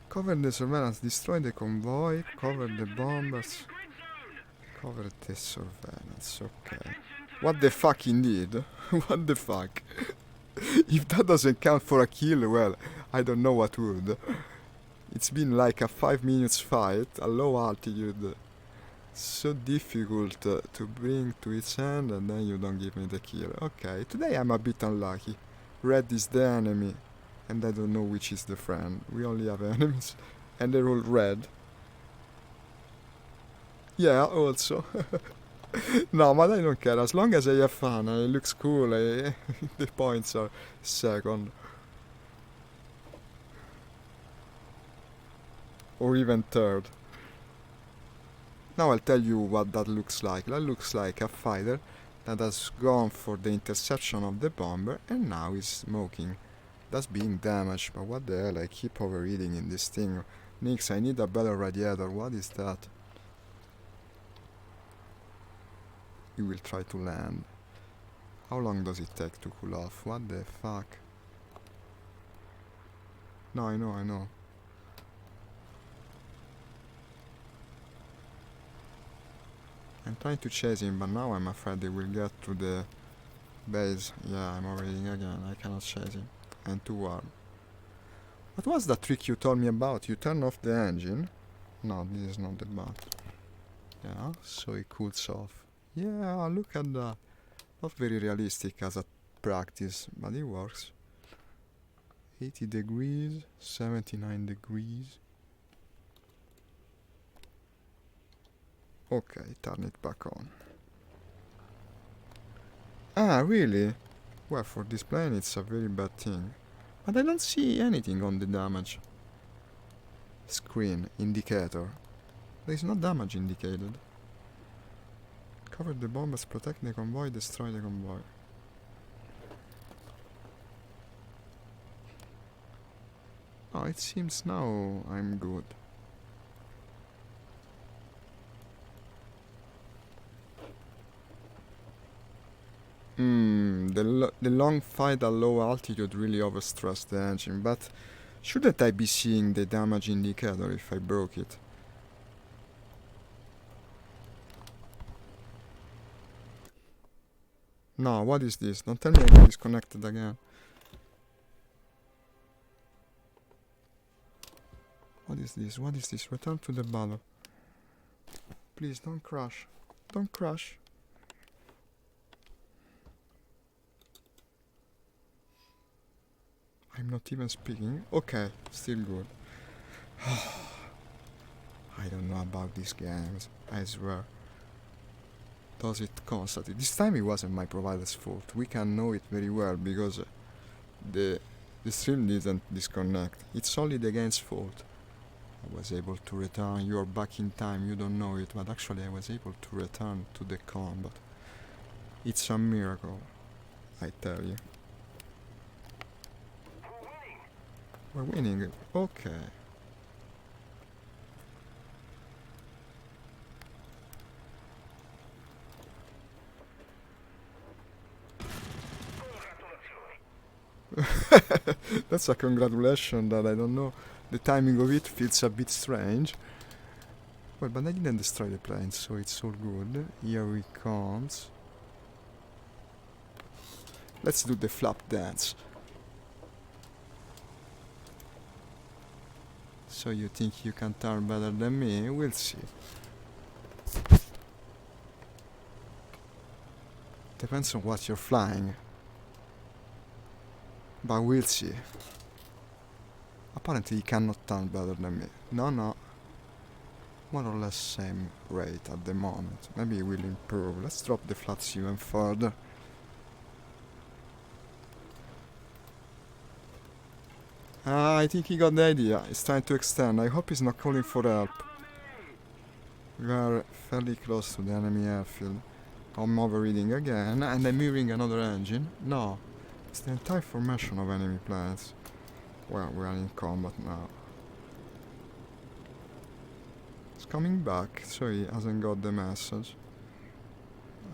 Cover the surveillance, destroy the convoy, cover the bombers. Cover the surveillance, okay. What the fuck indeed? What the fuck? If that doesn't count for a kill, well, I don't know what would. It's been like a 5 minutes fight, a low altitude. So difficult to bring to its end and then you don't give me the kill. Okay, today I'm a bit unlucky. Red is the enemy and I don't know which is the friend. We only have enemies and they're all red. Yeah, also. No, but I don't care. As long as I have fun, it looks cool. The points are second. Or even third. Now I'll tell you what that looks like. That looks like a fighter that has gone for the interception of the bomber and now is smoking. That's being damaged, but what the hell, I keep overeating in this thing. Nyx, I need a better radiator. What is that? He will try to land. How long does it take to cool off? What the fuck? No, I know. I'm trying to chase him, but now I'm afraid they will get to the base. Yeah, I'm overeating again. I cannot chase him. And too warm. What was that trick you told me about? You turn off the engine? No, this is not the button. Yeah, so it cools off. Yeah, look at that. Not very realistic as a practice, but it works. 80 degrees, 79 degrees. Okay, turn it back on. Ah, really? Well, for this plane it's a very bad thing. But I don't see anything on the damage. Screen, indicator. There is no damage indicated. Cover the bombers, protect the convoy, destroy the convoy. Oh, it seems now I'm good. The long fight at low altitude really overstressed the engine, but shouldn't I be seeing the damage indicator if I broke it? No, what is this? Don't tell me I got disconnected again. What is this? What is this? Return to the battle. Please don't crash. Don't crash. I'm not even speaking. Okay, still good. I I don't know about these games, I swear. Does it constantly? This time it wasn't my provider's fault. We can know it very well because the the stream didn't disconnect. It's only the game's fault. I was able to return. You're back in time. You don't know it, but actually I was able to return to the combat. It's a miracle, I tell you. We're winning. Okay. That's a congratulation that I don't know. The timing of it feels a bit strange. Well, but I didn't destroy the plane, so it's all good. Here he comes. Let's do the flap dance. So you think you can turn better than me? We'll see. Depends on what you're flying. But we'll see. Apparently he cannot turn better than me. No, no. More or less same rate at the moment. Maybe he will improve. Let's drop the flaps even further. I think he got the idea. He's trying to extend. I hope he's not calling for help. We are fairly close to the enemy airfield. I'm overreading again, and I'm hearing another engine. No, it's the entire formation of enemy planes. Well, we are in combat now. He's coming back, so he hasn't got the message.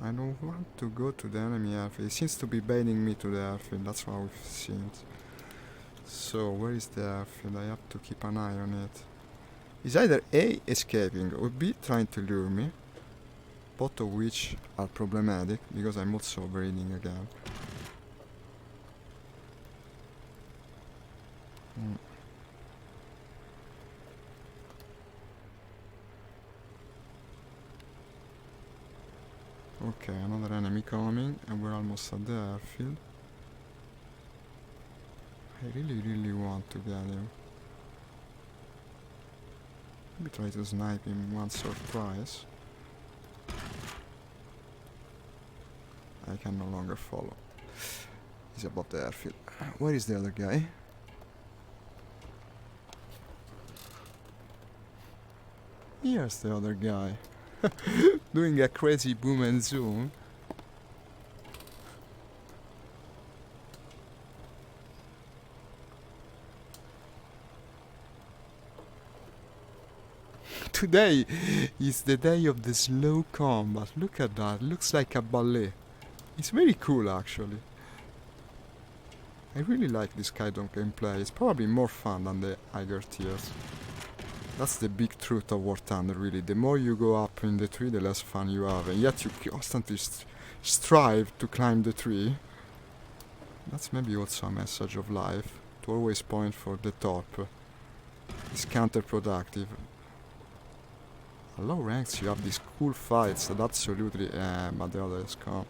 I don't want to go to the enemy airfield. He seems to be baiting me to the airfield. That's how it seems. So, where is the airfield? I have to keep an eye on it. He's either A, escaping, or B, trying to lure me. Both of which are problematic, because I'm also overreading again. Okay, another enemy coming, and we're almost at the airfield. I really want to get him. Maybe try to snipe him once or twice. I can no longer follow. He's above the airfield. Where is the other guy? Here's the other guy. Doing a crazy boom and zoom. Today is the day of the slow combat. Look at that. Looks like a ballet. It's very cool, actually. I really like this kind of gameplay. It's probably more fun than the higher tiers. That's the big truth of War Thunder, really. The more you go up in the tree, the less fun you have. And yet you constantly strive to climb the tree. That's maybe also a message of life. To always point for the top. It's counterproductive. At low ranks you have these cool fights that absolutely... but the others come.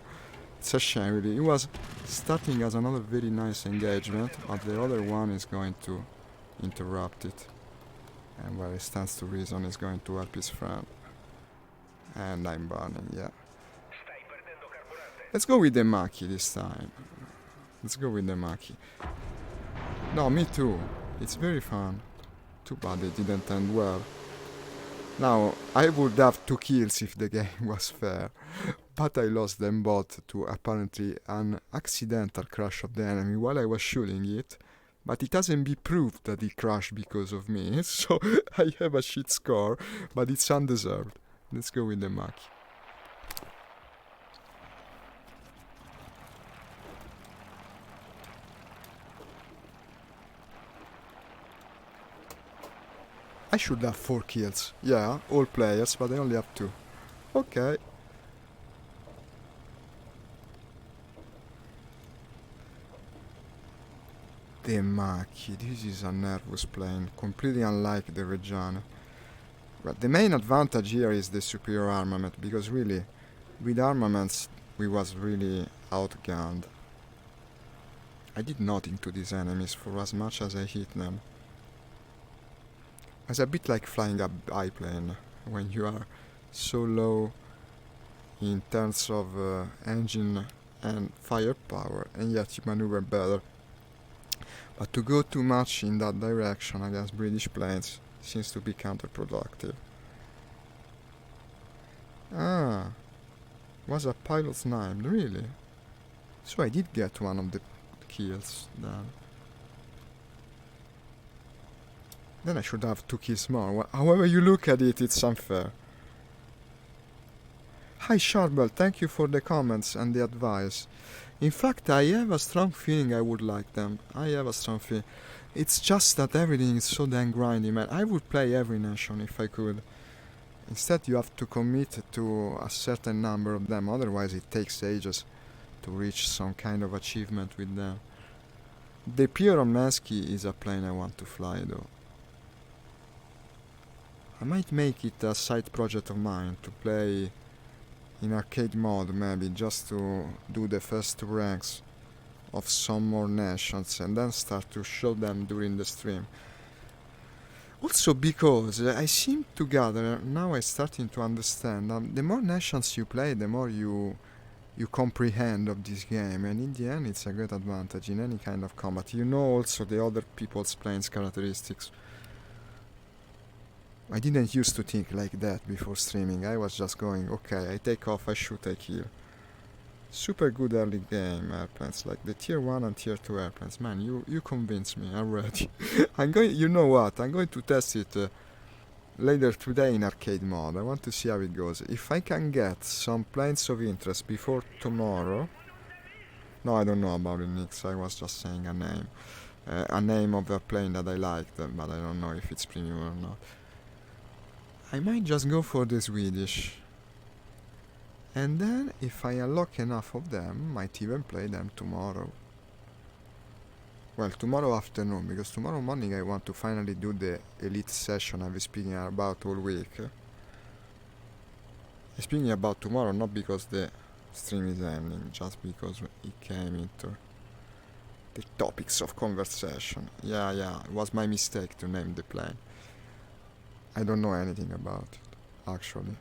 It's a shame, really. It was starting as another very nice engagement, but the other one is going to interrupt it. And where it stands to reason is going to help his friend. And I'm burning, yeah. Let's go with the Maki this time. Let's go with the Maki. No, me too. It's very fun. Too bad it didn't end well. Now, I would have 2 kills if the game was fair. But I lost them both to apparently an accidental crash of the enemy while I was shooting it. But it hasn't been proved that it crashed because of me, so I have a shit score, but it's undeserved. Let's go with the Maki. I should have 4 kills. Yeah, all players, but I only have 2. Okay. The Maki, this is a nervous plane, completely unlike the Reggiane. But the main advantage here is the superior armament, because really, with armaments, we was really outgunned. I did nothing to these enemies for as much as I hit them. It's a bit like flying a biplane when you are so low in terms of engine and firepower, and yet you maneuver better. But to go too much in that direction against British planes seems to be counterproductive. Ah, was a pilot sniped, really? So I did get one of the kills then. Then I should have 2 kills more. However you look at it, it's unfair. Hi Charbel, thank you for the comments and the advice. In fact, I have a strong feeling I would like them. I have a strong feeling. It's just that everything is so damn grindy, man. I would play every nation if I could. Instead, you have to commit to a certain number of them, otherwise it takes ages to reach some kind of achievement with them. The Pieromensky is a plane I want to fly, though. I might make it a side project of mine to play in arcade mode, maybe, just to do the first 2 ranks of some more nations and then start to show them during the stream. Also because I seem to gather, now I'm starting to understand, the more nations you play, the more you comprehend of this game, and in the end it's a great advantage in any kind of combat. You know also the other people's planes' characteristics. I didn't used to think like that before streaming. I was just going, okay, I take off, I shoot, I kill. Super good early game airplanes, like the tier 1 and tier 2 airplanes. Man, you convinced me, I'm ready. You know what, I'm going to test it later today in arcade mode. I want to see how it goes. If I can get some planes of interest before tomorrow... No, I don't know about it, Nix, I was just saying a name. A name of a plane that I liked, but I don't know if it's premium or not. I might just go for the Swedish. And then, if I unlock enough of them, might even play them tomorrow. Well, tomorrow afternoon, because tomorrow morning I want to finally do the elite session I've been speaking about all week. I'm speaking about tomorrow, not because the stream is ending, just because it came into the topics of conversation. Yeah, it was my mistake to name the plane. I don't know anything about it, actually.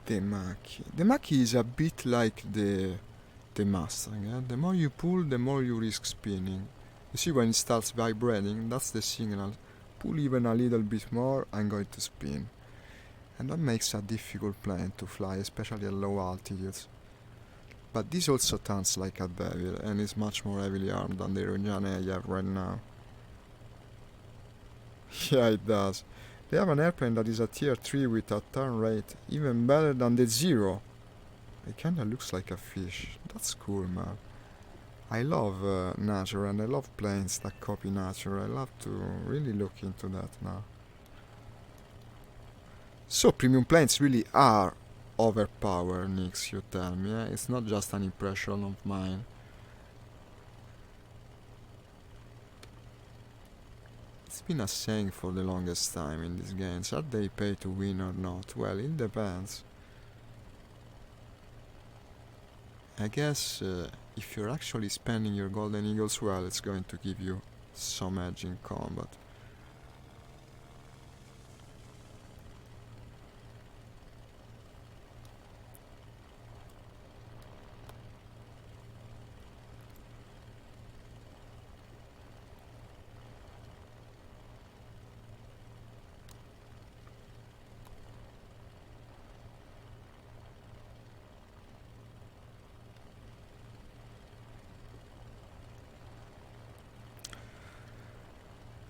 The Maki. The Maki is a bit like the Mustang. The more you pull, the more you risk spinning. You see, when it starts vibrating, that's the signal. Pull even a little bit more, I'm going to spin. And that makes a difficult plane to fly, especially at low altitudes. But this also turns like a devil, and is much more heavily armed than the Rojane I have right now. Yeah, it does. They have an airplane that is a tier 3 with a turn rate even better than the Zero. It kinda looks like a fish. That's cool, man. I love nature, and I love planes that copy nature. I love to really look into that now. So premium planes really are overpowered, Nix, you tell me. It's not just an impression of mine. It's been a saying for the longest time in these games. Are they pay to win or not? Well, it depends. I guess if you're actually spending your Golden Eagles well, it's going to give you some edge in combat.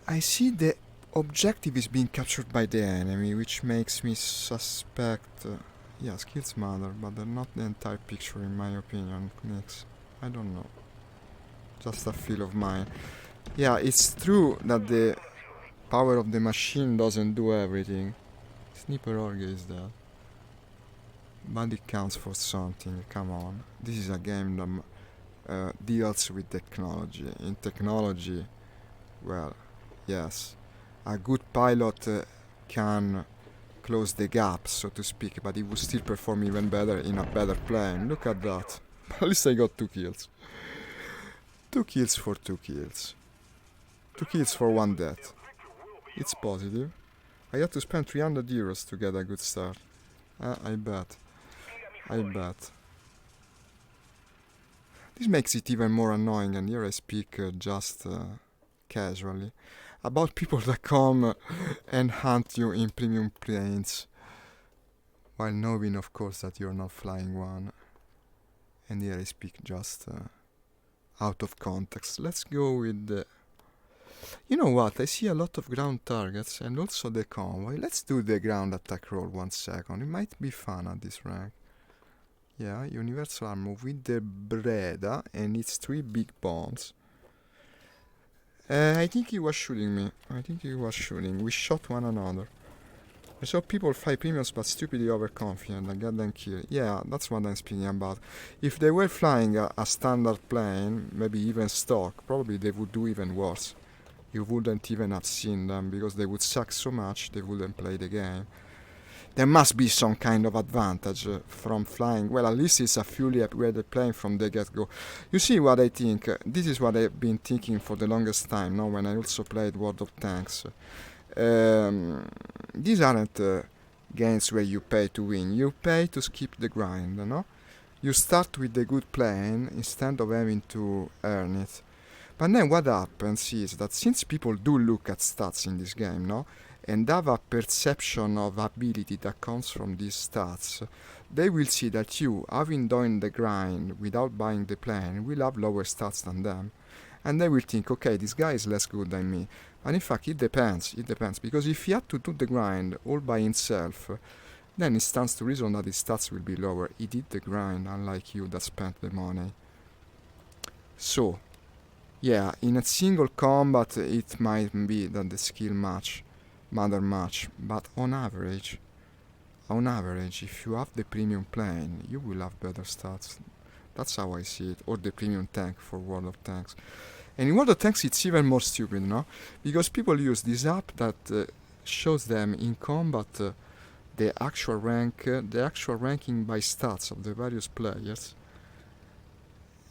I see the objective is being captured by the enemy, which makes me suspect... yeah, skills matter, but they're not the entire picture in my opinion, Nix. I don't know. Just a feel of mine. Yeah, it's true that the power of the machine doesn't do everything. Sniper Orge is that. But it counts for something, come on. This is a game deals with technology. In technology, well, yes, a good pilot can close the gap, so to speak, but he would still perform even better in a better plane. Look at that. At least I got 2 kills. 2 kills for 2 kills. 2 kills for 1 death. It's positive. I had to spend 300 euros to get a good start. I bet. I bet. This makes it even more annoying, and here I speak just casually about people that come and hunt you in premium planes, while knowing, of course, that you're not flying one. And here I speak just out of context. Let's go with the... You know what? I see a lot of ground targets and also the convoy. Let's do the ground attack roll 1 second. It might be fun at this rank. Yeah, universal armor with the Breda and its 3 big bombs. I think he was shooting me. We shot one another. I saw people fly premiums but stupidly overconfident and get them killed. Yeah, that's what I'm speaking about. If they were flying a standard plane, maybe even stock, probably they would do even worse. You wouldn't even have seen them because they would suck so much they wouldn't play the game. There must be some kind of advantage from flying. Well, at least it's a fully upgraded plane from the get-go. You see what I think? This is what I've been thinking for the longest time, no? When I also played World of Tanks. These aren't games where you pay to win. You pay to skip the grind, no? You start with the good plane instead of having to earn it. But then what happens is that since people do look at stats in this game, no? And have a perception of ability that comes from these stats, they will see that you, having done the grind without buying the plane, will have lower stats than them. And they will think, okay, this guy is less good than me. And in fact, it depends, because if he had to do the grind all by himself, then it stands to reason that his stats will be lower. He did the grind, unlike you that spent the money. So, yeah, in a single combat, it might be that the skill matter much, but on average, if you have the premium plane, you will have better stats. That's how I see it, or the premium tank for World of Tanks. And in World of Tanks, it's even more stupid, no? Because people use this app that shows them in combat the actual ranking by stats of the various players.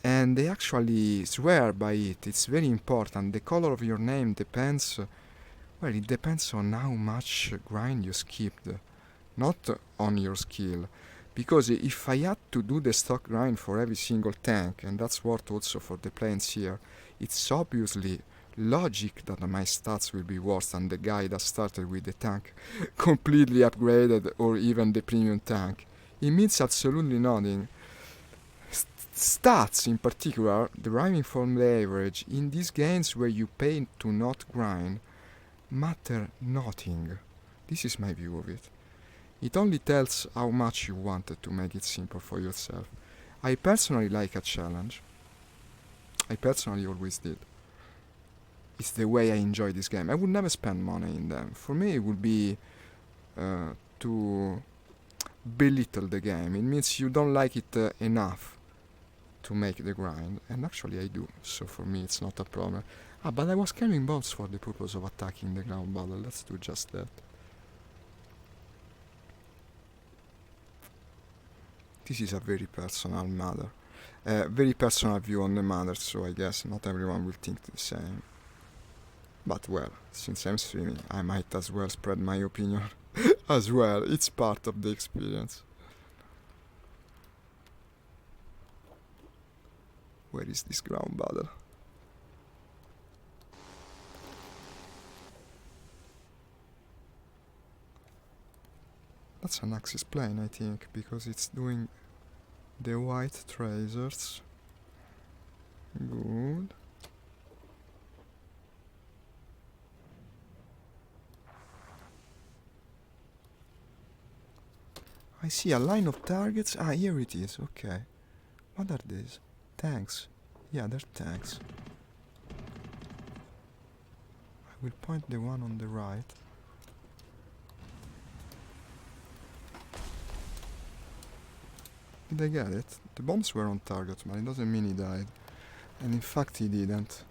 And they actually swear by it. It's very important. The color of your name depends... Well, it depends on how much grind you skipped, not on your skill. Because if I had to do the stock grind for every single tank, and that's worth also for the planes here, it's obviously logic that my stats will be worse than the guy that started with the tank completely upgraded or even the premium tank. It means absolutely nothing. Stats in particular, deriving from the average, in these games where you pay to not grind, matter nothing. This is my view of it. It only tells how much you wanted to make it simple for yourself. I personally like a challenge. I personally always did. It's the way I enjoy this game. I would never spend money in them. For me, it would be to belittle the game. It means you don't like it enough to make the grind. And actually I do. So for me, it's not a problem. But I was carrying bombs for the purpose of attacking the ground battle. Let's do just that. This is a very personal matter. Very personal view on the matter, so I guess not everyone will think the same. But well, since I'm streaming, I might as well spread my opinion as well. It's part of the experience. Where is this ground battle? That's an Axis plane, I think, because it's doing the white tracers. Good. I see a line of targets. Here it is, okay. What are these? Tanks. Yeah, they're tanks. I will point the one on the right. Did I get it? The bombs were on target, but it doesn't mean he died. And in fact he didn't.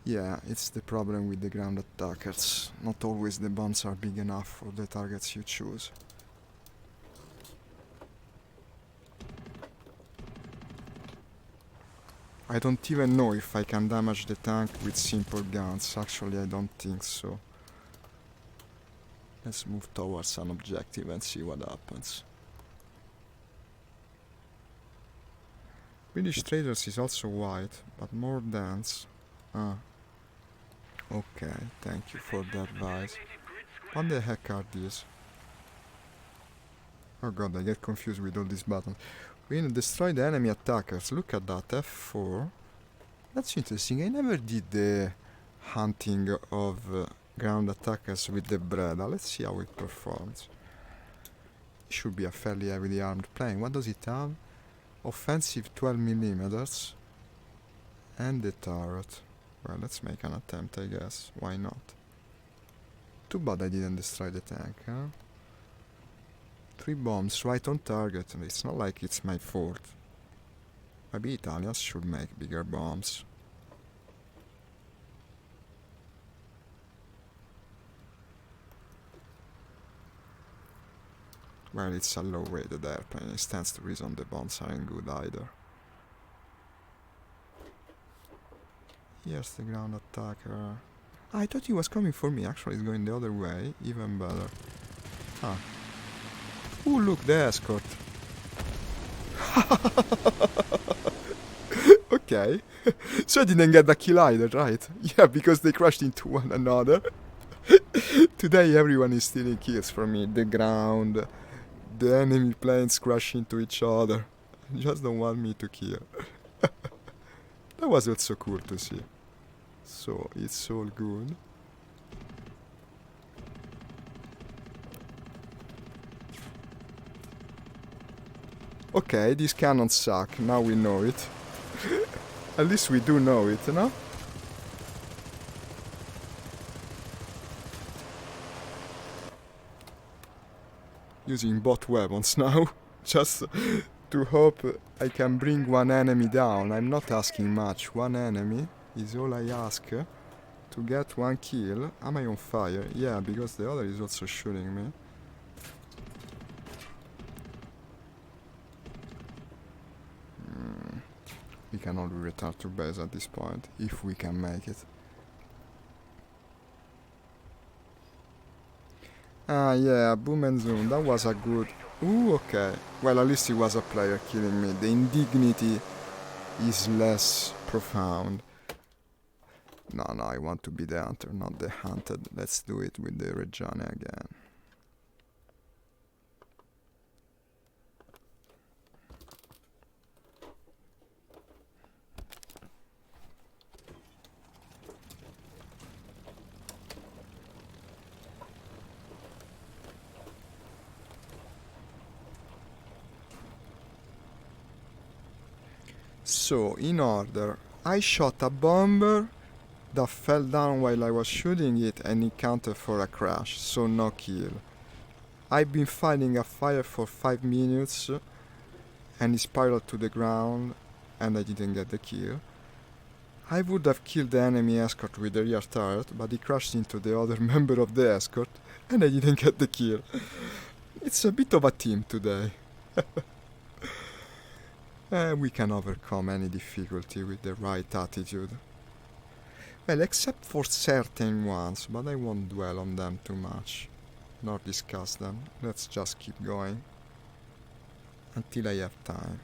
Yeah, it's the problem with the ground attackers. Not always the bombs are big enough for the targets you choose. I don't even know if I can damage the tank with simple guns. Actually, I don't think so. Let's move towards an objective and see what happens. British Traders is also white, but more dense. Ah. Okay, thank you for the advice. What the heck are these? Oh god, I get confused with all these buttons. We need to destroy the enemy attackers. Look at that, F4. That's interesting. I never did the hunting of ground attackers with the Breda. Let's see how it performs. It should be a fairly heavily armed plane. What does it have? Offensive 12mm. And the turret. Well, let's make an attempt, I guess. Why not? Too bad I didn't destroy the tank, huh? 3 bombs right on target, and it's not like it's my fault. Maybe Italians should make bigger bombs. Well, it's a low-rated airplane. It stands to reason the bombs aren't good either. Here's the ground attacker. I thought he was coming for me. Actually, he's going the other way. Even better. Ah. Ooh, look, the escort. Okay. So I didn't get the kill either, right? Yeah, because they crashed into one another. Today everyone is stealing kills from me. The ground, the enemy planes crash into each other. Just don't want me to kill. That was also cool to see. So, it's all good. Okay, these cannons suck. Now we know it. At least we do know it, no? Using both weapons now. Just to hope I can bring one enemy down. I'm not asking much. One enemy is all I ask. To get one kill. Am I on fire? Yeah, because the other is also shooting me. We can only return to base at this point, if we can make it. Ah yeah, boom and zoom, that was a good... Ooh, okay. Well, at least it was a player killing me. The indignity is less profound. No, I want to be the hunter, not the hunted. Let's do it with the Reggiane again. So, in order, I shot a bomber that fell down while I was shooting it and it counted for a crash, so no kill. I've been fighting a fire for 5 minutes and it spiraled to the ground and I didn't get the kill. I would have killed the enemy escort with the rear turret, but he crashed into the other member of the escort and I didn't get the kill. It's a bit of a team today. We can overcome any difficulty with the right attitude. Well, except for certain ones, but I won't dwell on them too much, nor discuss them. Let's just keep going until I have time.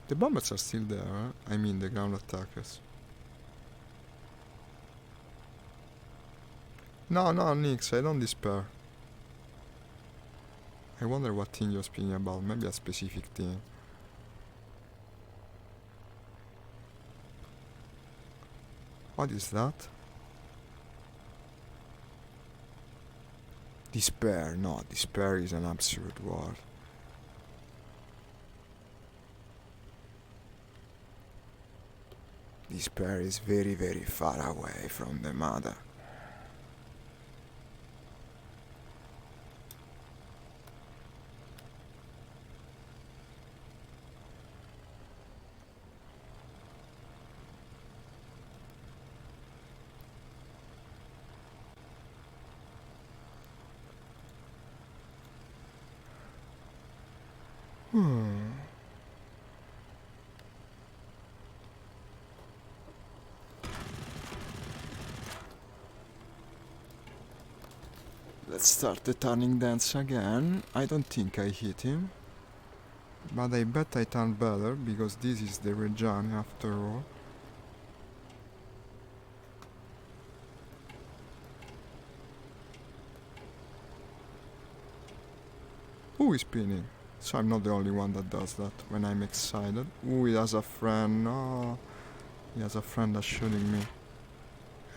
The bombers are still there, huh? I mean the ground attackers. No, Nix, I don't despair. I wonder what thing you're speaking about, maybe a specific thing. What is that? Despair. No, despair is an absurd word. Despair is very, very far away from the mother. Let's start the turning dance again. I don't think I hit him. But I bet I turn better, because this is the Reggiane after all. Who is spinning? So I'm not the only one that does that when I'm excited. Ooh, he has a friend. No. He has a friend that's shooting me.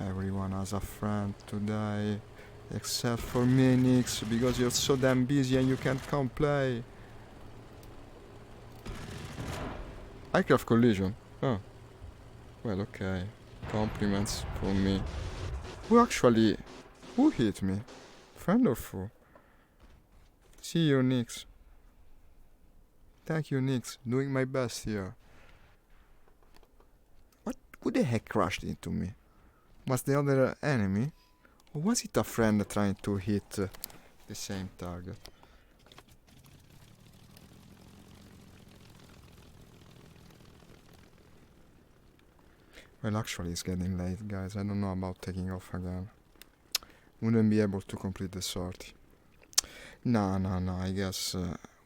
Everyone has a friend today. Except for me, Nyx, because you're so damn busy and you can't come play. Aircraft collision. Oh. Well, okay. Compliments from me. Who hit me? Friend or foe? See you, Nyx. Thank you, Nyx. Doing my best here. Who the heck crashed into me? Was the other enemy? Or was it a friend trying to hit the same target? Well, actually it's getting late, guys. I don't know about taking off again. Wouldn't be able to complete the sortie. No, I guess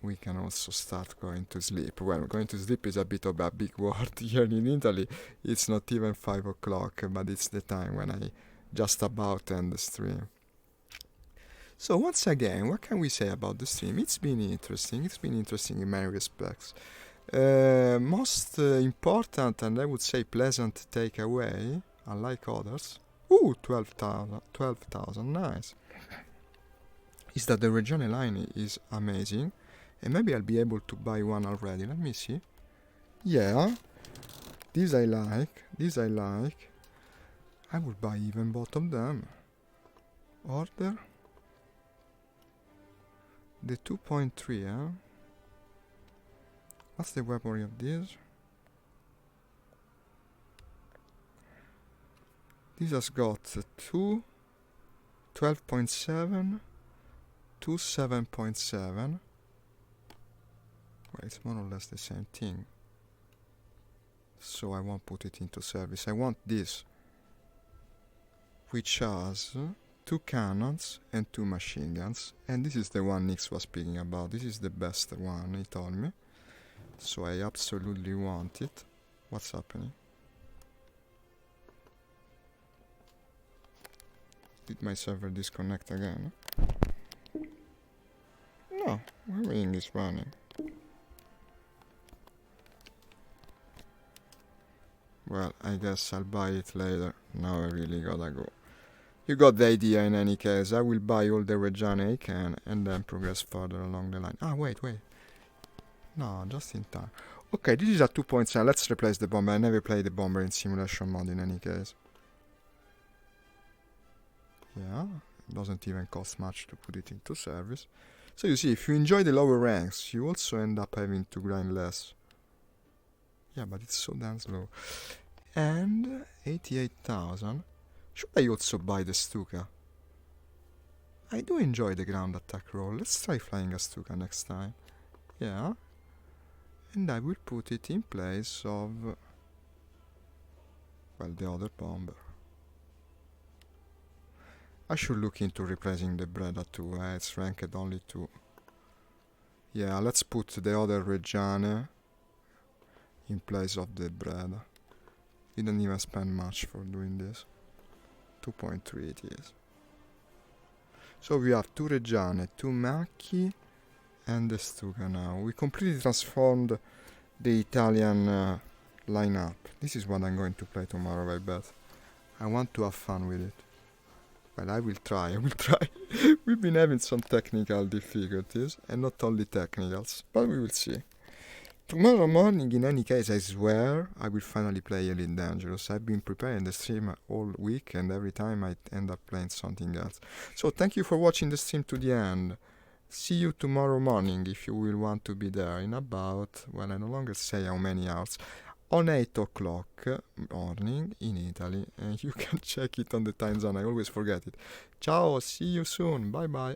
we can also start going to sleep. Well, going to sleep is a bit of a big word. Here in Italy it's not even 5 o'clock, but it's the time when I just about end the stream. So once again, what can we say about the stream? It's been interesting. It's been interesting in many respects. Most important and I would say pleasant takeaway, unlike others, 12,000, nice, is that the Reggiane line is amazing, and maybe I'll be able to buy one already. Let me see. Yeah, this I like. I would buy even both of them. Order the 2.3, huh? What's the weaponry of this? This has got 2, 12.7, 2, 7.7. Well, it's more or less the same thing. So I won't put it into service. I want this, which has 2 cannons and 2 machine guns. And this is the one Nyx was speaking about. This is the best one, he told me. So I absolutely want it. What's happening? Did my server disconnect again? No, everything is running. Well, I guess I'll buy it later. Now I really gotta go. You got the idea in any case. I will buy all the Reggiane I can and then progress further along the line. Ah, wait. No, just in time. Okay, this is a 2.7. Let's replace the bomber. I never played the bomber in simulation mode in any case. Yeah, it doesn't even cost much to put it into service. So you see, if you enjoy the lower ranks, you also end up having to grind less. Yeah, but it's so damn slow. And 88,000. Should I also buy the Stuka? I do enjoy the ground attack roll. Let's try flying a Stuka next time. Yeah. And I will put it in place of, well, the other bomber. I should look into replacing the Breda too. It's ranked only 2. Yeah, let's put the other Reggiane in place of the Breda. Didn't even spend much for doing this. 2.3 it is. So we have 2 Reggiane, 2 Macchi, and the Stuka now. We completely transformed the Italian lineup. This is what I'm going to play tomorrow, I bet. I want to have fun with it. Well, I will try. We've been having some technical difficulties, and not only technicals, but we will see. Tomorrow morning, in any case, I swear, I will finally play Elite Dangerous. I've been preparing the stream all week, and every time I end up playing something else. So, thank you for watching the stream to the end. See you tomorrow morning if you will want to be there in about, well, I no longer say how many hours, on 8 o'clock morning in Italy. And you can check it on the time zone, I always forget it. Ciao, see you soon, bye bye.